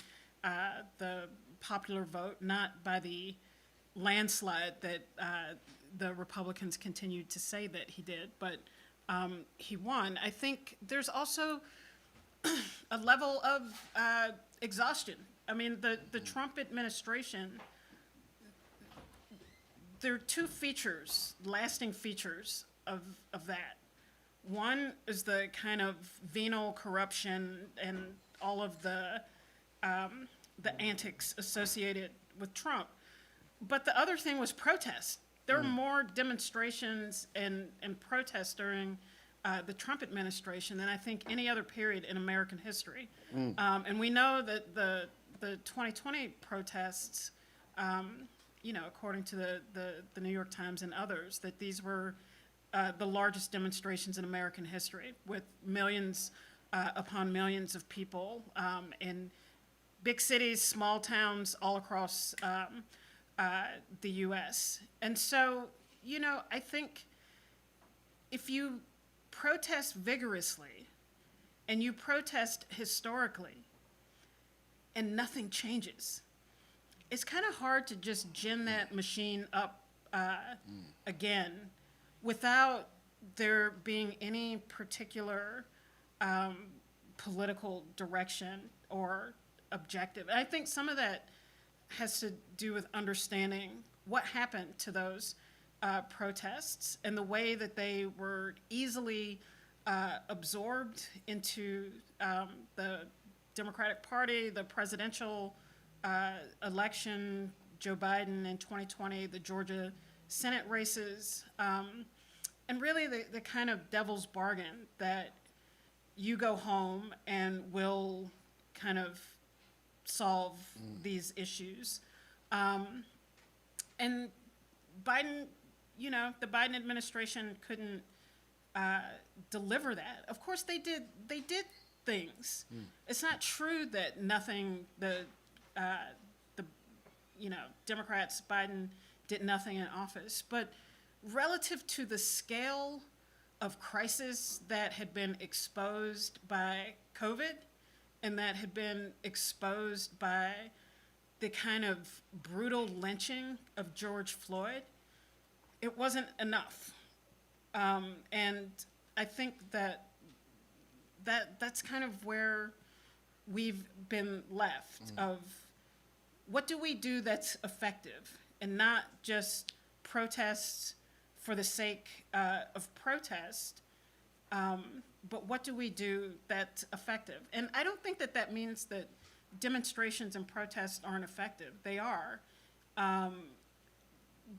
popular vote, not by the landslide that the Republicans continued to say that he did, but he won. I think there's also a level of exhaustion. I mean, the Trump administration, there are two features, lasting features of that. One is the kind of venal corruption and all of the antics associated with Trump. But the other thing was protest. There were more demonstrations and protests during the Trump administration than I think any other period in American history. And we know that the 2020 protests, according to the New York Times and others, that these were the largest demonstrations in American history, with millions upon millions of people in big cities, small towns, all across the U.S. And so, I think if you protest vigorously and you protest historically and nothing changes, it's kind of hard to just gin that machine up again without there being any particular political direction or objective. And I think some of that has to do with understanding what happened to those protests and the way that they were easily absorbed into the Democratic Party, the presidential election, Joe Biden in 2020, the Georgia Senate races, and really the kind of devil's bargain that you go home and we'll kind of solve these issues. And Biden, the Biden administration couldn't deliver that. Of course they did things. It's not true that nothing, Democrats, Biden did nothing in office, but relative to the scale of crisis that had been exposed by COVID and that had been exposed by the kind of brutal lynching of George Floyd, it wasn't enough. And I think that's kind of where we've been left of what do we do that's effective and not just protests for the sake of protest, but what do we do that's effective? And I don't think that means that demonstrations and protests aren't effective. They are.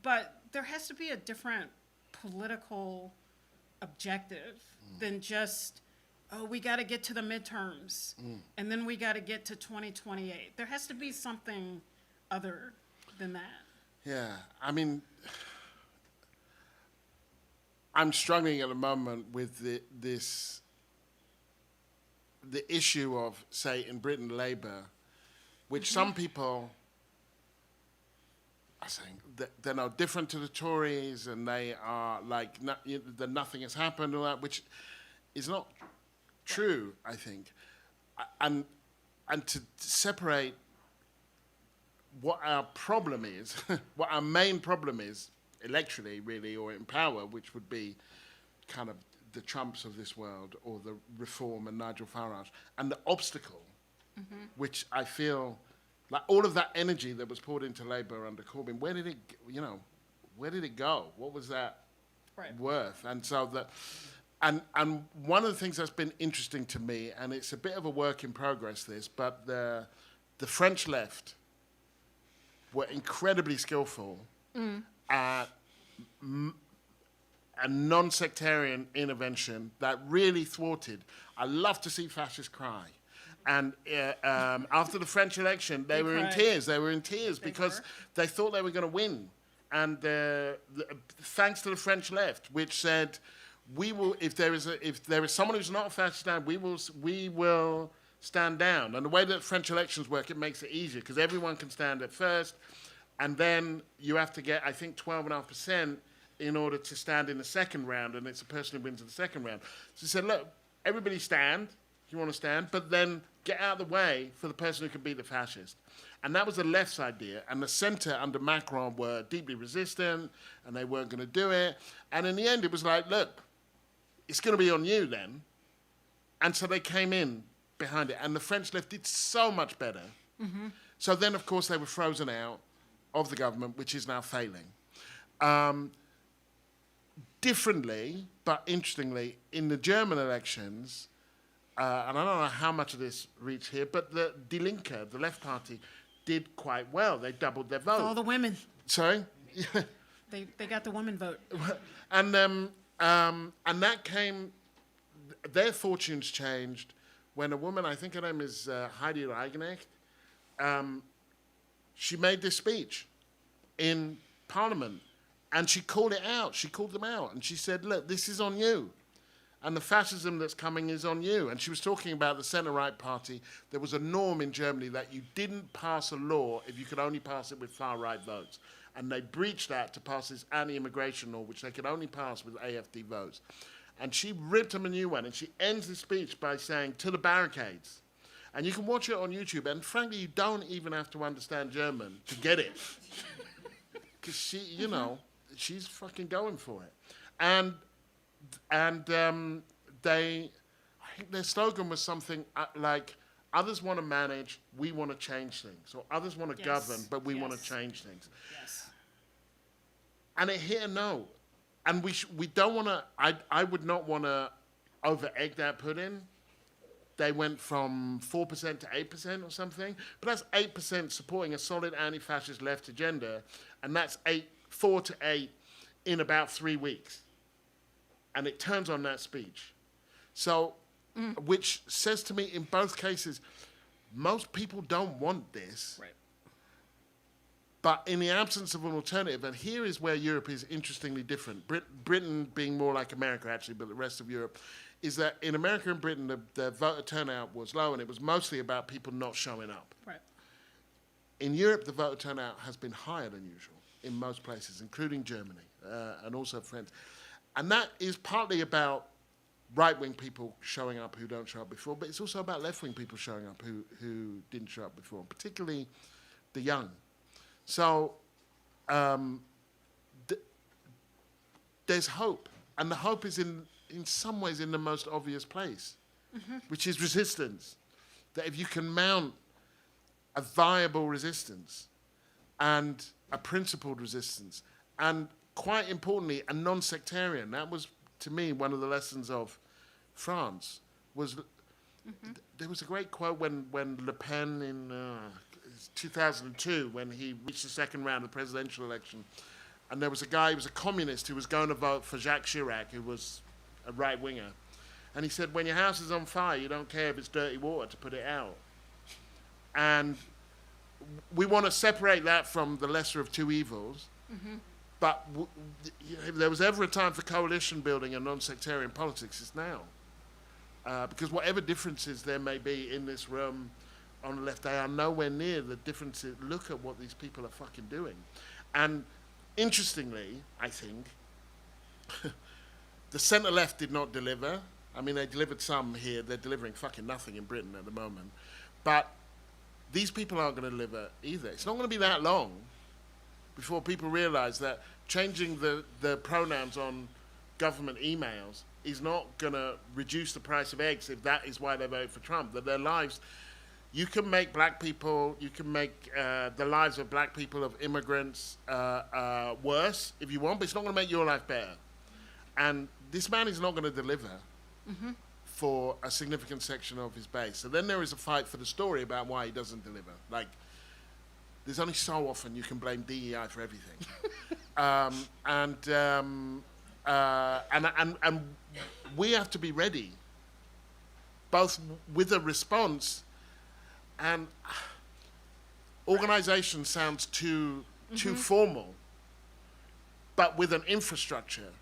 But there has to be a different political objective than just, we got to get to the midterms, and then we got to get to 2028. There has to be something other than that.
Yeah, I mean, I'm struggling at the moment with the issue of, say, in Britain, Labour, which some people are saying that they're no different to the Tories and they are like, that nothing has happened or that, which is not true, I think. And to separate what our problem is, what our main problem is, electorally, really, or in power, which would be kind of the Trumps of this world, or the Reform and Nigel Farage, and the obstacle, which I feel like all of that energy that was poured into Labour under Corbyn, where did it go? What was that worth? And so and one of the things that's been interesting to me, and it's a bit of a work in progress, but the French left were incredibly skillful at a non-sectarian intervention that really thwarted. I love to see fascists cry. And after the French election, they were in tears. They were in tears because they thought they were going to win. And thanks to the French left, which said, we will, if there is someone who's not a fascist now, we will stand down. And the way that French elections work, it makes it easier because everyone can stand at first, and then you have to get, I think, 12.5% in order to stand in the second round, and it's the person who wins in the second round. So he said, look, everybody stand, if you want to stand, but then get out of the way for the person who can be the fascist. And that was the left's idea, and the centre under Macron were deeply resistant, and they weren't going to do it. And in the end, it was like, look, it's going to be on you then. And so they came in behind it. And the French left did so much better. So then, of course, they were frozen out of the government, which is now failing. Differently, but interestingly, in the German elections, and I don't know how much of this reached here, but the Die Linke, the left party, did quite well. They doubled their vote.
All the women.
Sorry?
They got the women vote.
And that came, their fortunes changed when a woman, I think her name is Heidi Reigenecht, she made this speech in Parliament, and she called it out. She called them out, and she said, look, this is on you. And the fascism that's coming is on you. And she was talking about the centre-right party. There was a norm in Germany that you didn't pass a law if you could only pass it with far-right votes. And they breached that to pass this anti-immigration law, which they could only pass with AfD votes. And she ripped them a new one. And she ends the speech by saying, to the barricades. And you can watch it on YouTube. And frankly, you don't even have to understand German to get it. Because she, you know, she's fucking going for it. And they, I think their slogan was something like, others want to manage, we want to change things. Or others want to govern, but we want to change things.
Yes.
And it hit a note. And we don't want to, I would not want to over-egg that pudding. They went from 4% to 8% or something. But that's 8% supporting a solid anti-fascist left agenda. And that's 4 to 8 in about 3 weeks. And it turns on that speech. So, which says to me in both cases, most people don't want this.
Right.
But in the absence of an alternative, and here is where Europe is interestingly different, Britain being more like America actually, but the rest of Europe, is that in America and Britain, the voter turnout was low, and it was mostly about people not showing up.
Right.
In Europe, the voter turnout has been higher than usual in most places, including Germany and also France. And that is partly about right-wing people showing up who don't show up before, but it's also about left-wing people showing up who didn't show up before, particularly the young. So there's hope, and the hope is in some ways in the most obvious place, which is resistance. That if you can mount a viable resistance and a principled resistance, and quite importantly, a non-sectarian. That was, to me, one of the lessons of France. There was a great quote when Le Pen in 2002, when he reached the second round of the presidential election, and there was a guy, he was a communist, who was going to vote for Jacques Chirac, who was a right-winger. And he said, when your house is on fire, you don't care if it's dirty water to put it out. And we want to separate that from the lesser of two evils. But if there was ever a time for coalition building and non-sectarian politics, it's now. Because whatever differences there may be in this room on the left, they are nowhere near the differences. Look at what these people are fucking doing. And interestingly, I think, the centre-left did not deliver. I mean, they delivered some here. They're delivering fucking nothing in Britain at the moment. But these people aren't going to deliver either. It's not going to be that long before people realize that changing the pronouns on government emails is not going to reduce the price of eggs if that is why they vote for Trump. That their lives, you can make black people, you can make the lives of black people, of immigrants, worse if you want, but it's not going to make your life better. And this man is not going to deliver for a significant section of his base. So then there is a fight for the story about why he doesn't deliver. Like, there's only so often you can blame DEI for everything. And we have to be ready, both with a response and organization sounds too formal, but with an infrastructure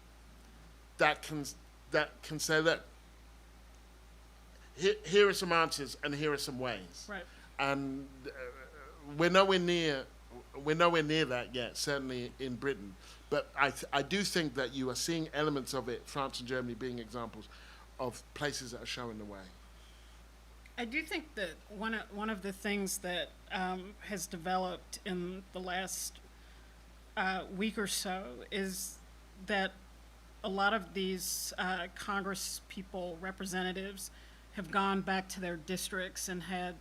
that can say, look, here are some answers and here are some ways.
Right.
And we're nowhere near that yet, certainly in Britain. But I do think that you are seeing elements of it, France and Germany being examples of places that are showing the way.
I do think that one of the things that has developed in the last week or so is that a lot of these Congress people, representatives, have gone back to their districts and had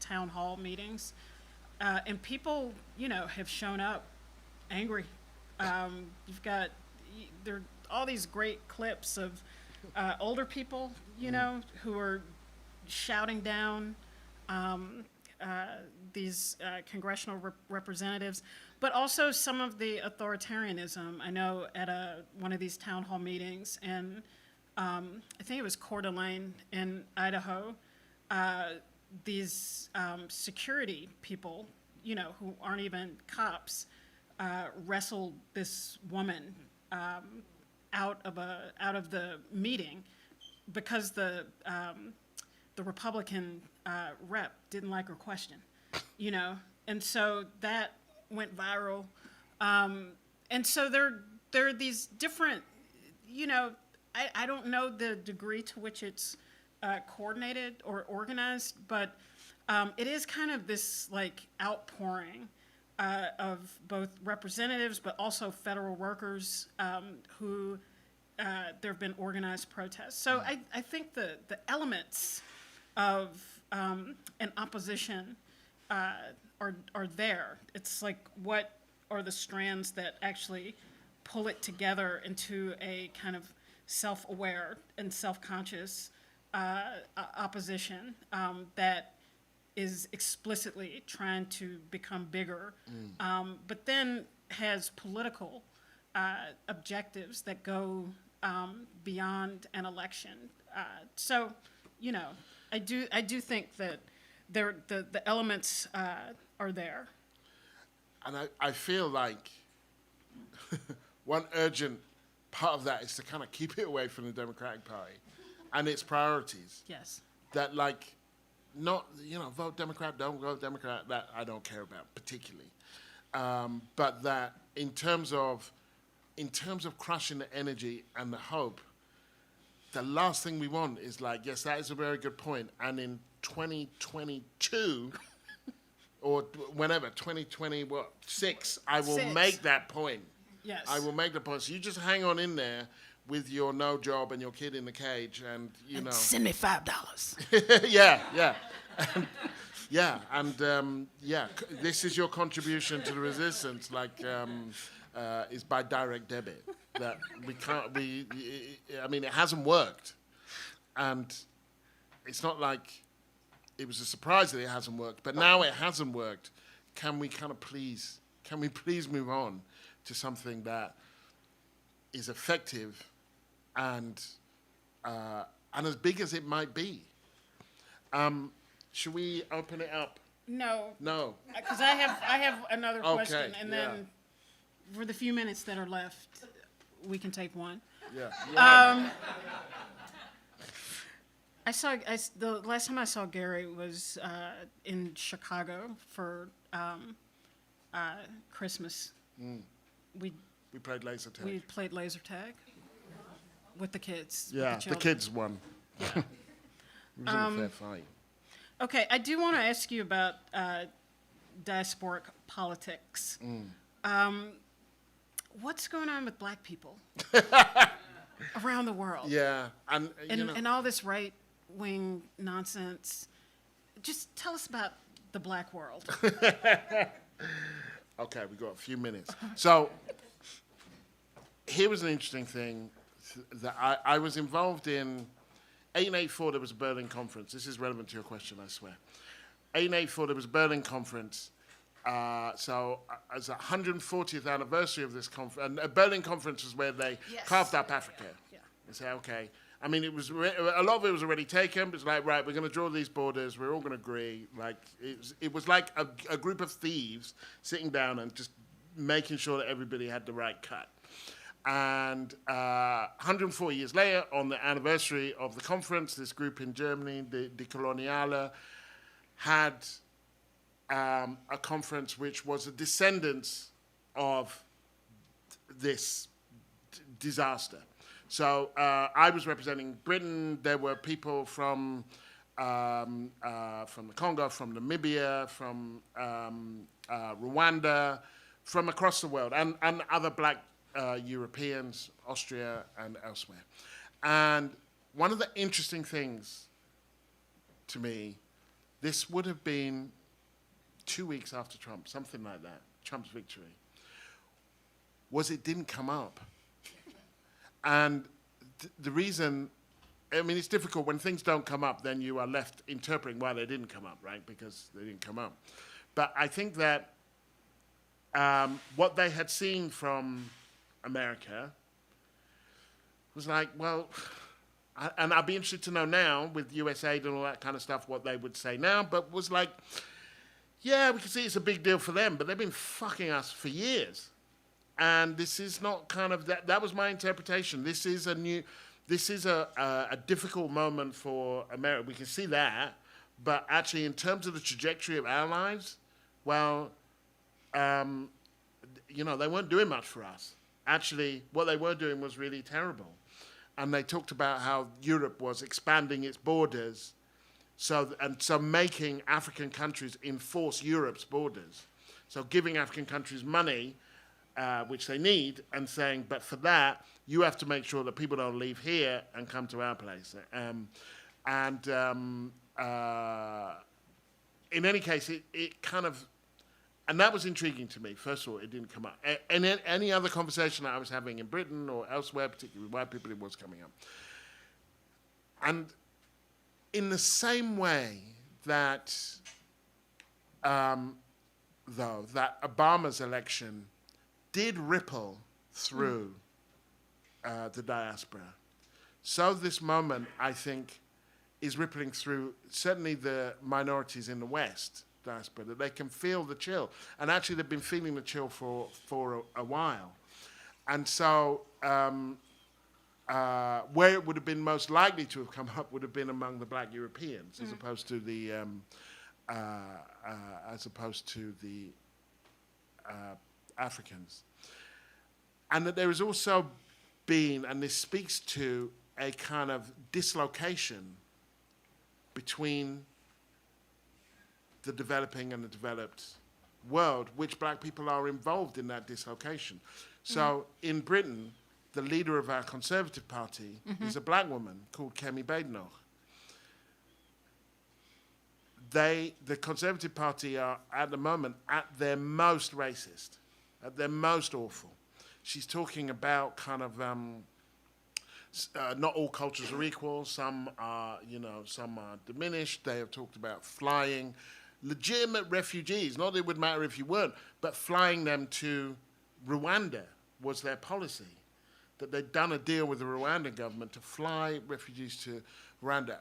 town hall meetings. And people, have shown up angry. You've got there are all these great clips of older people, who are shouting down these congressional representatives, but also some of the authoritarianism. I know at one of these town hall meetings, and I think it was Coeur d'Alene in Idaho, these security people, who aren't even cops, wrestled this woman out of the meeting because the Republican rep didn't like her question, and so that went viral, and so there are these different, I don't know the degree to which it's coordinated or organized, but it is kind of this like outpouring of both representatives, but also federal workers who there have been organized protests. So I think the elements of an opposition are there. It's like, what are the strands that actually pull it together into a kind of self-aware and self-conscious opposition that is explicitly trying to become bigger, but then has political objectives that go beyond an election. So, I do think that the elements are there.
And I feel like one urgent part of that is to kind of keep it away from the Democratic Party and its priorities.
Yes.
That, like, not, vote Democrat, don't vote Democrat, that I don't care about particularly. But that in terms of crushing the energy and the hope, the last thing we want is like, yes, that is a very good point. And in 2022, or whenever, 2026, I will make that point.
Yes.
I will make the point. So you just hang on in there with your no job and your kid in the cage, and
send me $5.
This is your contribution to the resistance, is by direct debit. That we can't. It hasn't worked, and it's not like it was a surprise that it hasn't worked. But now it hasn't worked. Can we please move on to something that is effective and as big as it might be? Should we open it up?
No.
No.
Because I have another question,
Okay,
and then for the few minutes that are left, we can take one.
Yeah.
The last time I saw Gary was in Chicago for Christmas. We
played laser tag.
We played laser tag with the kids.
Yeah,
with
the kids won. It wasn't a fair fight.
Okay, I do want to ask you about diasporic politics. What's going on with black people around the world?
Yeah,
and all this right-wing nonsense. Just tell us about the black world.
Okay, we got a few minutes. So here was an interesting thing that I was involved in. 1884, there was a Berlin conference. This is relevant to your question, I swear. 1884, there was a Berlin conference. So as a 140th anniversary of this conference, and a Berlin conference was where they carved up Africa.
Yeah.
They say, okay. I mean, it was a lot of it was already taken. But it's like, right, we're going to draw these borders. We're all going to agree. Like it was like a group of thieves sitting down and just making sure that everybody had the right cut. And 104 years later, on the anniversary of the conference, this group in Germany, the Koloniale, had a conference which was a descendant of this disaster. So I was representing Britain. There were people from the Congo, from Namibia, from Rwanda, from across the world, and other black Europeans, Austria and elsewhere. And one of the interesting things to me, this would have been 2 weeks after Trump, something like that, Trump's victory, was it didn't come up. And the reason, I mean, it's difficult when things don't come up, then you are left interpreting why they didn't come up, right? Because they didn't come up. But I think that what they had seen from America was like, well, and I'd be interested to know now with US aid and all that kind of stuff what they would say now, but was like, yeah, we can see it's a big deal for them, but they've been fucking us for years. And this is not kind of, that was my interpretation. This is a difficult moment for America. We can see that, but actually in terms of the trajectory of our lives, well, you know, they weren't doing much for us. Actually, what they were doing was really terrible. And they talked about how Europe was expanding its borders, so making African countries enforce Europe's borders. So giving African countries money, which they need, and saying, but for that, you have to make sure that people don't leave here and come to our place. In any case, it kind of, and that was intriguing to me. First of all, it didn't come up. And any other conversation that I was having in Britain or elsewhere, particularly with white people, it was coming up. And in the same way that, though, that Obama's election did ripple through the diaspora, so this moment, I think, is rippling through certainly the minorities in the West diaspora, that they can feel the chill. And actually, they've been feeling the chill for a while. And so where it would have been most likely to have come up would have been among the black Europeans, as opposed to the Africans. And that there has also been, and this speaks to, a kind of dislocation between the developing and the developed world, which black people are involved in that dislocation. So in Britain, the leader of our Conservative Party is a black woman called Kemi Badenoch. The Conservative Party are, at the moment, at their most racist, at their most awful. She's talking about kind of, not all cultures are equal. Some are, some are diminished. They have talked about flying legitimate refugees. Not that it would matter if you weren't, but flying them to Rwanda was their policy. That they'd done a deal with the Rwandan government to fly refugees to Rwanda.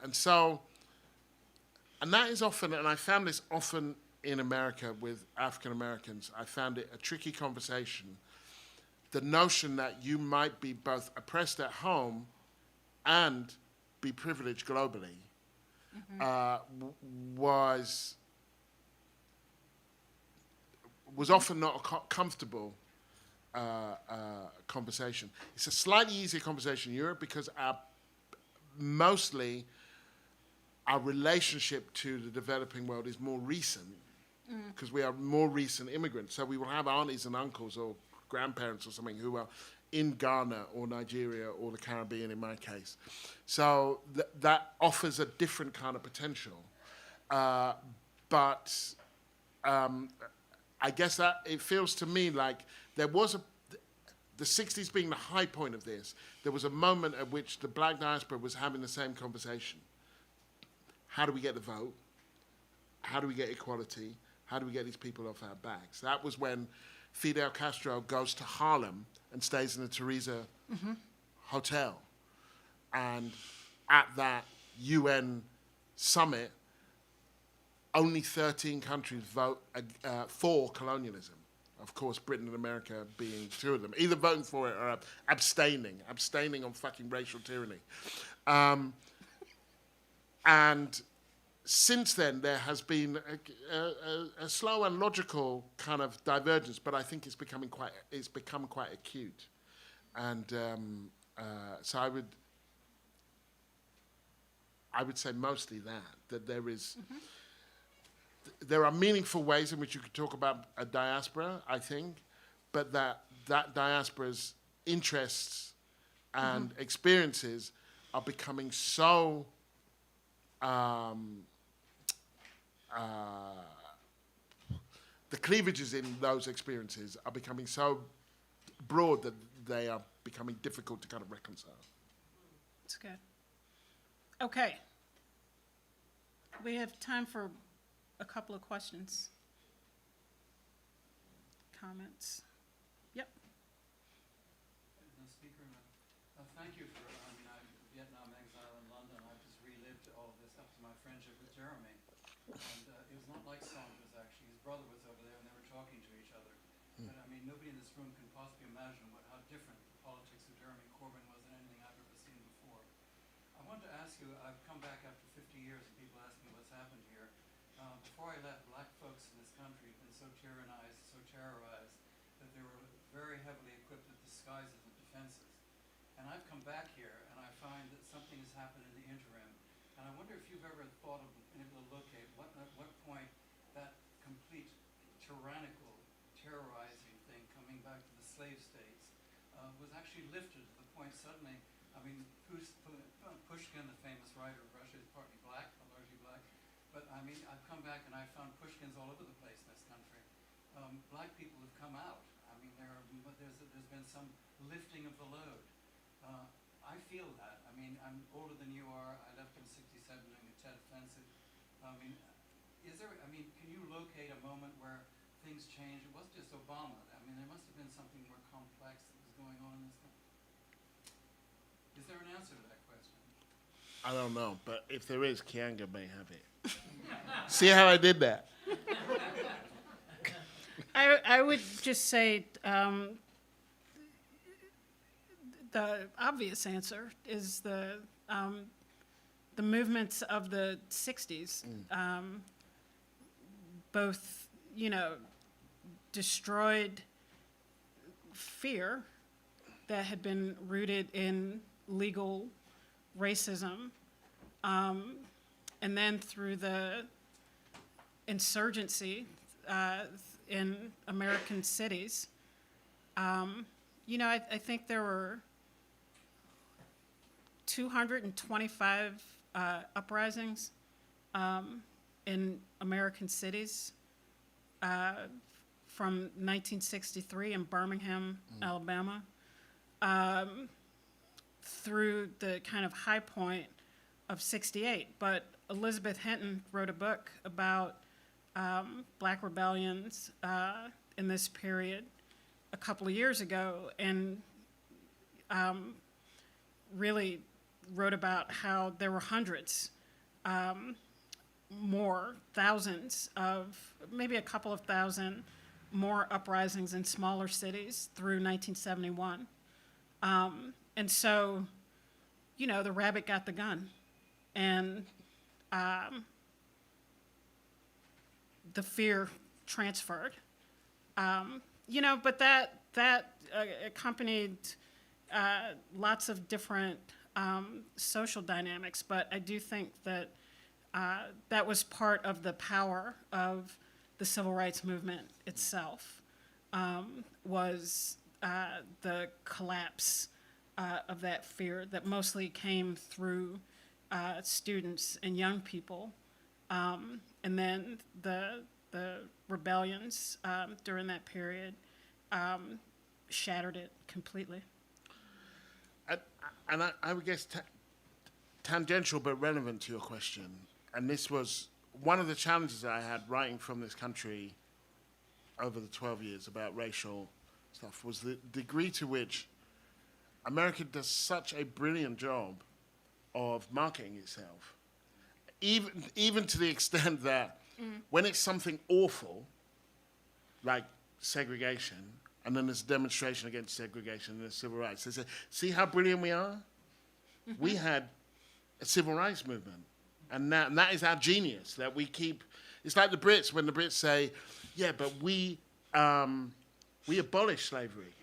And that is often, and I found this often in America with African Americans, I found it a tricky conversation. The notion that you might be both oppressed at home and be privileged globally was often not a comfortable conversation. It's a slightly easier conversation in Europe because mostly our relationship to the developing world is more recent because we are more recent immigrants. So we will have aunties and uncles or grandparents or something who are in Ghana or Nigeria or the Caribbean in my case. So that offers a different kind of potential. But I guess that it feels to me like there was the 60s being the high point of this, there was a moment at which the black diaspora was having the same conversation. How do we get the vote? How do we get equality? How do we get these people off our backs? That was when Fidel Castro goes to Harlem and stays in the Theresa Hotel. And at that UN summit, only 13 countries vote for colonialism. Of course, Britain and America being two of them, either voting for it or abstaining on fucking racial tyranny. And since then, there has been a slow and logical kind of divergence, but I think it's become quite acute. And so I would say mostly that there is. There are meaningful ways in which you could talk about a diaspora, I think, but that diaspora's interests and experiences are becoming so the cleavages in those experiences are becoming so broad that they are becoming difficult to kind of reconcile.
That's good. Okay. We have time for a couple of questions. Comments? Yep.
The speaker, thank you for, I'm a Vietnam exile in London. I've just relived all of this up to my friendship with Jeremy. And it was not like Saunders, actually. His brother was over there and they were talking to each other. But I mean, nobody in this room can possibly imagine how different the politics of Jeremy Corbyn was than anything I've ever seen before. I wanted to ask you, I've come back after 50 years and people ask me what's happened here. Before I left, black folks in this country have been so tyrannized, so terrorized, that they were very heavily equipped with disguises and defenses. And I've come back here and I find that something has happened in the interim. And I wonder if you've ever thought of, been able to locate at what point that complete tyrannical, terrorizing thing coming back to the slave states was actually lifted to the point suddenly, I mean, Pushkin, the famous writer of Russia, is partly black, largely black. But I mean, I've come back and I've found Pushkins all over the place in this country. Black people have come out. I mean, there's been some lifting of the load. I feel that. I mean, I'm older than you are. I left in '67 during the Tet Offensive. I mean, can you locate a moment where things changed? It wasn't just Obama. I mean, there must have been something more complex that was going on in this country. Is there an answer to that question?
I don't know, but if there is, Keeanga may have it. See how I did that?
I would just say the obvious answer is the movements of the 60s, both, destroyed fear that had been rooted in legal racism, and then through the insurgency in American cities. I think there were 225 uprisings in American cities from 1963 in Birmingham, Alabama, through the kind of high point of '68. But Elizabeth Hinton wrote a book about black rebellions in this period a couple of years ago, and really wrote about how there were hundreds, more, thousands of, maybe a couple of thousand more uprisings in smaller cities through 1971. And so, the rabbit got the gun. And the fear transferred. But that accompanied lots of different social dynamics. But I do think that that was part of the power of the civil rights movement itself, was the collapse of that fear that mostly came through students and young people. And then the rebellions during that period shattered it completely.
And I would guess tangential but relevant to your question, and this was one of the challenges that I had writing from this country over the 12 years about racial stuff, was the degree to which America does such a brilliant job of marketing itself, even to the extent that when it's something awful, like segregation, and then there's a demonstration against segregation and there's civil rights, they say, see how brilliant we are? We had a civil rights movement, and that is our genius, that we keep. It's like the Brits, when the Brits say, yeah, but we abolished slavery.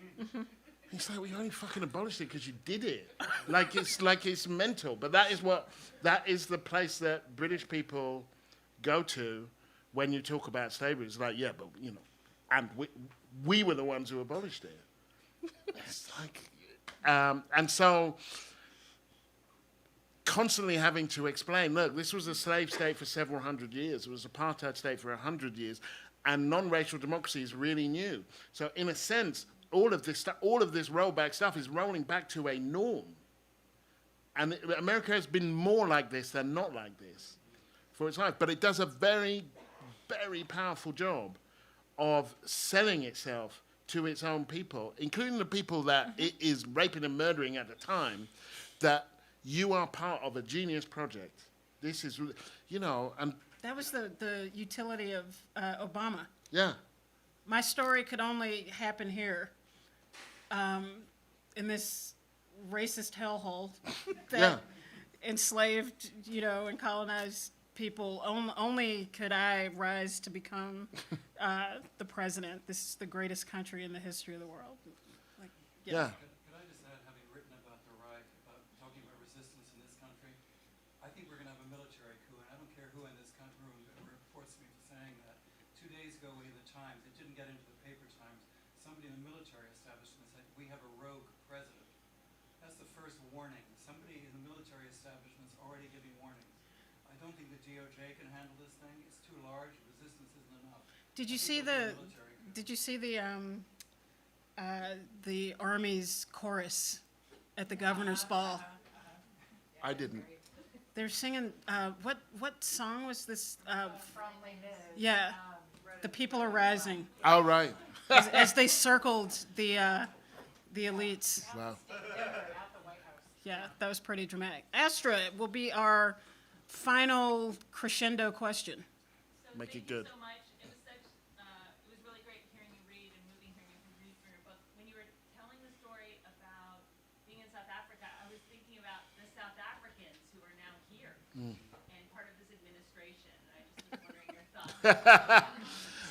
It's like, we only fucking abolished it because you did it. like it's mental. But that is the place that British people go to when you talk about slavery. It's like, yeah, but and we were the ones who abolished it. It's like, and so constantly having to explain, look, this was a slave state for several hundred years. It was an apartheid state for 100 years, and non-racial democracy is really new. So in a sense, all of this rollback stuff is rolling back to a norm. And America has been more like this than not like this for its life. But it does a very, very powerful job of selling itself to its own people, including the people that it is raping and murdering at the time, that you are part of a genius project. This is, and...
That was the utility of Obama.
Yeah.
My story could only happen here, in this racist hellhole that enslaved, and colonized people. Only could I rise to become the president. This is the greatest country in the history of the world.
Yeah.
Could I just add, having written about the right, about talking about resistance in this country, I think we're going to have a military coup, and I don't care who in this room reports me for saying that. 2 days ago, in the Times, it didn't get into the paper Times, somebody in the military establishment said, we have a rogue president. That's the first warning. Somebody in the military establishment is already giving warnings. I don't think the DOJ can handle this thing. It's too large. Resistance isn't enough.
Did you see the Army's chorus at the governor's ball?
I didn't.
They're singing, what song was this? Yeah, The People Are Rising,
Oh, right.
as they circled the elites.
Wow.
Yeah, that was pretty dramatic. Astra will be our final crescendo question.
Make it good.
Thank you so much. It was really great hearing you read and moving hearing you read from your book. When you were telling the story about being in South Africa, I was thinking about the South Africans who are now here and part of this administration. I just was wondering your thoughts.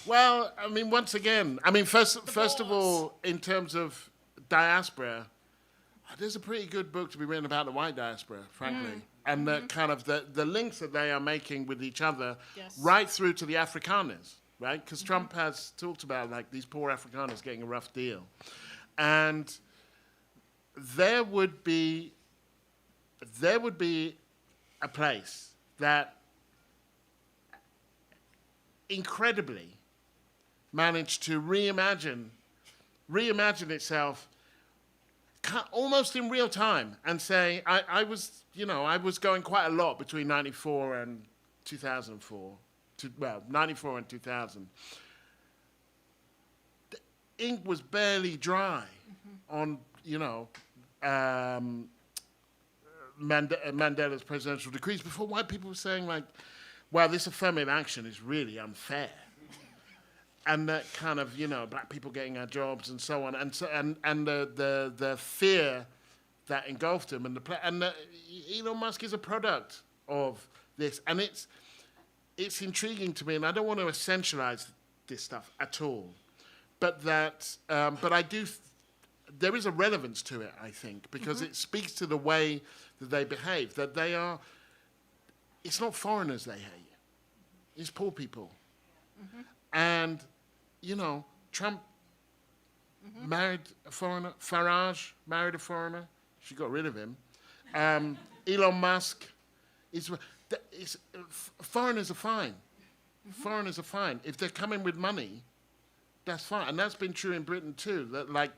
Well, I mean, once again, first of all, in terms of diaspora, there's a pretty good book to be written about the white diaspora, frankly. And the kind of the links that they are making with each other,
Yes.
right through to the Afrikaners, right? Because Trump has talked about, like, these poor Afrikaners getting a rough deal. And there would be a place that incredibly managed to reimagine itself almost in real time and say, I was going quite a lot between 94 and 2004, 94 and 2000. The ink was barely dry on, Mandela's presidential decrees before white people were saying, like, well, this affirmative action is really unfair. And that kind of, black people getting our jobs and so on, and the fear that engulfed him, and Elon Musk is a product of this, and it's intriguing to me, and I don't want to essentialize this stuff at all, but I do. There is a relevance to it, I think, because it speaks to the way that they behave. That they are. It's not foreigners they hate; it's poor people. And, Trump married a foreigner. Farage married a foreigner. She got rid of him. Elon Musk foreigners are fine. Foreigners are fine. If they're coming with money, that's fine. And that's been true in Britain too. That, like,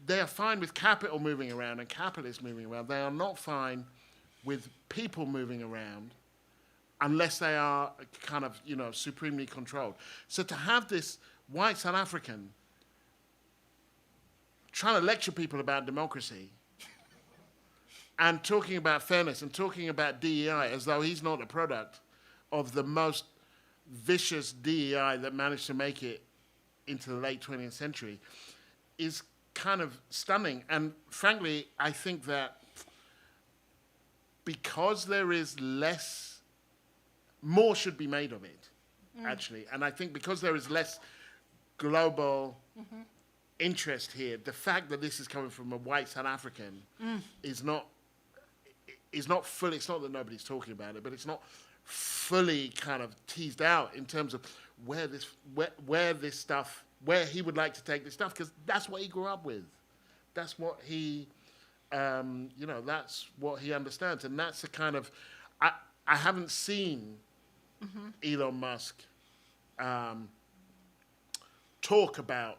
they are fine with capital moving around and capitalists moving around. They are not fine with people moving around, unless they are kind of, supremely controlled. So to have this white South African trying to lecture people about democracy and talking about fairness and talking about DEI as though he's not a product of the most vicious DEI that managed to make it into the late 20th century is kind of stunning. And frankly, I think that because there is more should be made of it, actually. And I think because there is less global interest here, the fact that this is coming from a white South African is not fully, it's not that nobody's talking about it, but it's not fully kind of teased out in terms of where he would like to take this stuff, because that's what he grew up with. That's what he that's what he understands. And that's the kind of, I haven't seen Elon Musk talk about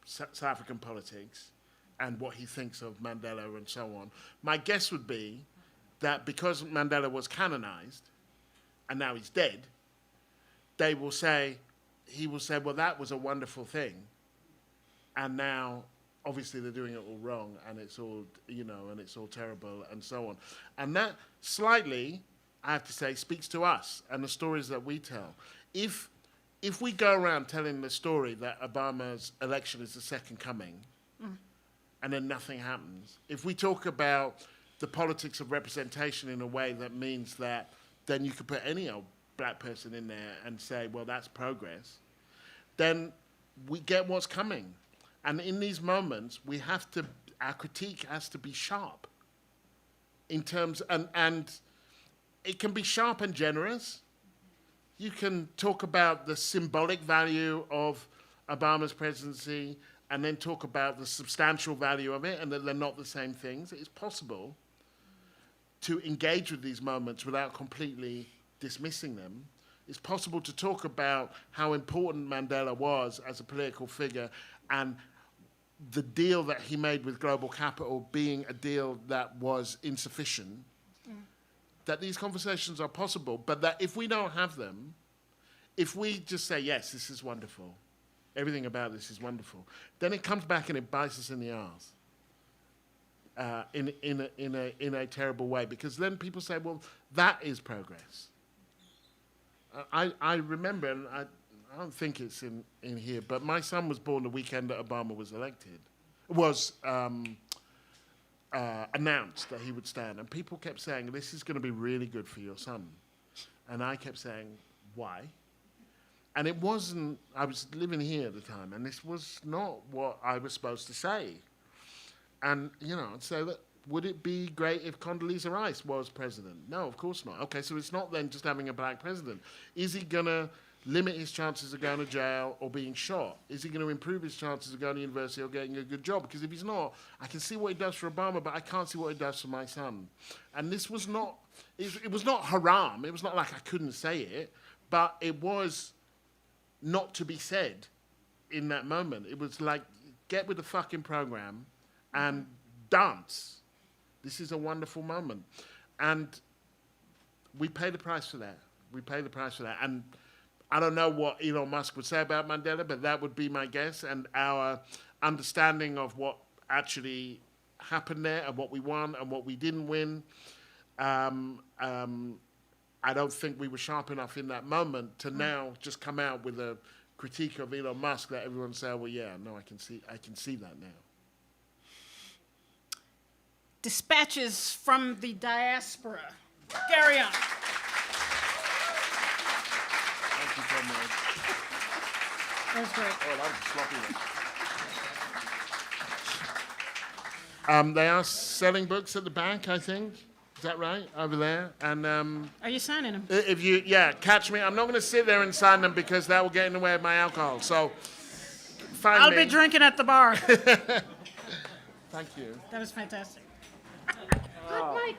South African politics and what he thinks of Mandela and so on. My guess would be that because Mandela was canonized and now he's dead, he will say, well, that was a wonderful thing. And now, obviously, they're doing it all wrong, and it's all, and it's all terrible, and so on. And that slightly, I have to say, speaks to us and the stories that we tell. If we go around telling the story that Obama's election is the second coming, and then nothing happens, if we talk about the politics of representation in a way that means that then you could put any old black person in there and say, well, that's progress, then we get what's coming. And in these moments, our critique has to be sharp in terms, and it can be sharp and generous. You can talk about the symbolic value of Obama's presidency and then talk about the substantial value of it and that they're not the same things. It's possible to engage with these moments without completely dismissing them. It's possible to talk about how important Mandela was as a political figure and the deal that he made with global capital being a deal that was insufficient, that these conversations are possible, but that if we don't have them, if we just say, yes, this is wonderful, everything about this is wonderful, then it comes back and it bites us in the arse in a terrible way, because then people say, well, that is progress. I remember, and I don't think it's in here, but my son was born the weekend that Obama was elected. It was announced that he would stand, and people kept saying, this is going to be really good for your son. And I kept saying, why? And it wasn't, I was living here at the time, and this was not what I was supposed to say. And, so that, would it be great if Condoleezza Rice was president? No, of course not. Okay, so it's not then just having a black president. Is he going to limit his chances of going to jail or being shot? Is he going to improve his chances of going to university or getting a good job? Because if he's not, I can see what he does for Obama, but I can't see what he does for my son. And this was not, it was not haram. It was not like I couldn't say it, but it was not to be said in that moment. It was like, get with the fucking program and dance. This is a wonderful moment. And we pay the price for that. We pay the price for that. And I don't know what Elon Musk would say about Mandela, but that would be my guess. And our understanding of what actually happened there and what we won and what we didn't win, I don't think we were sharp enough in that moment to now just come out with a critique of Elon Musk that everyone say, well, yeah, no, I can see that now.
Dispatches from the diaspora. Carry on.
Thank you so much.
That was great.
Oh, that was sloppy. They are selling books at the back, I think. Is that right? Over there. And
Are you signing them?
if you, catch me. I'm not going to sit there and sign them because that will get in the way of my alcohol. So, find
I'll
me.
be drinking at the bar.
Thank you.
That was fantastic.
Hot mic.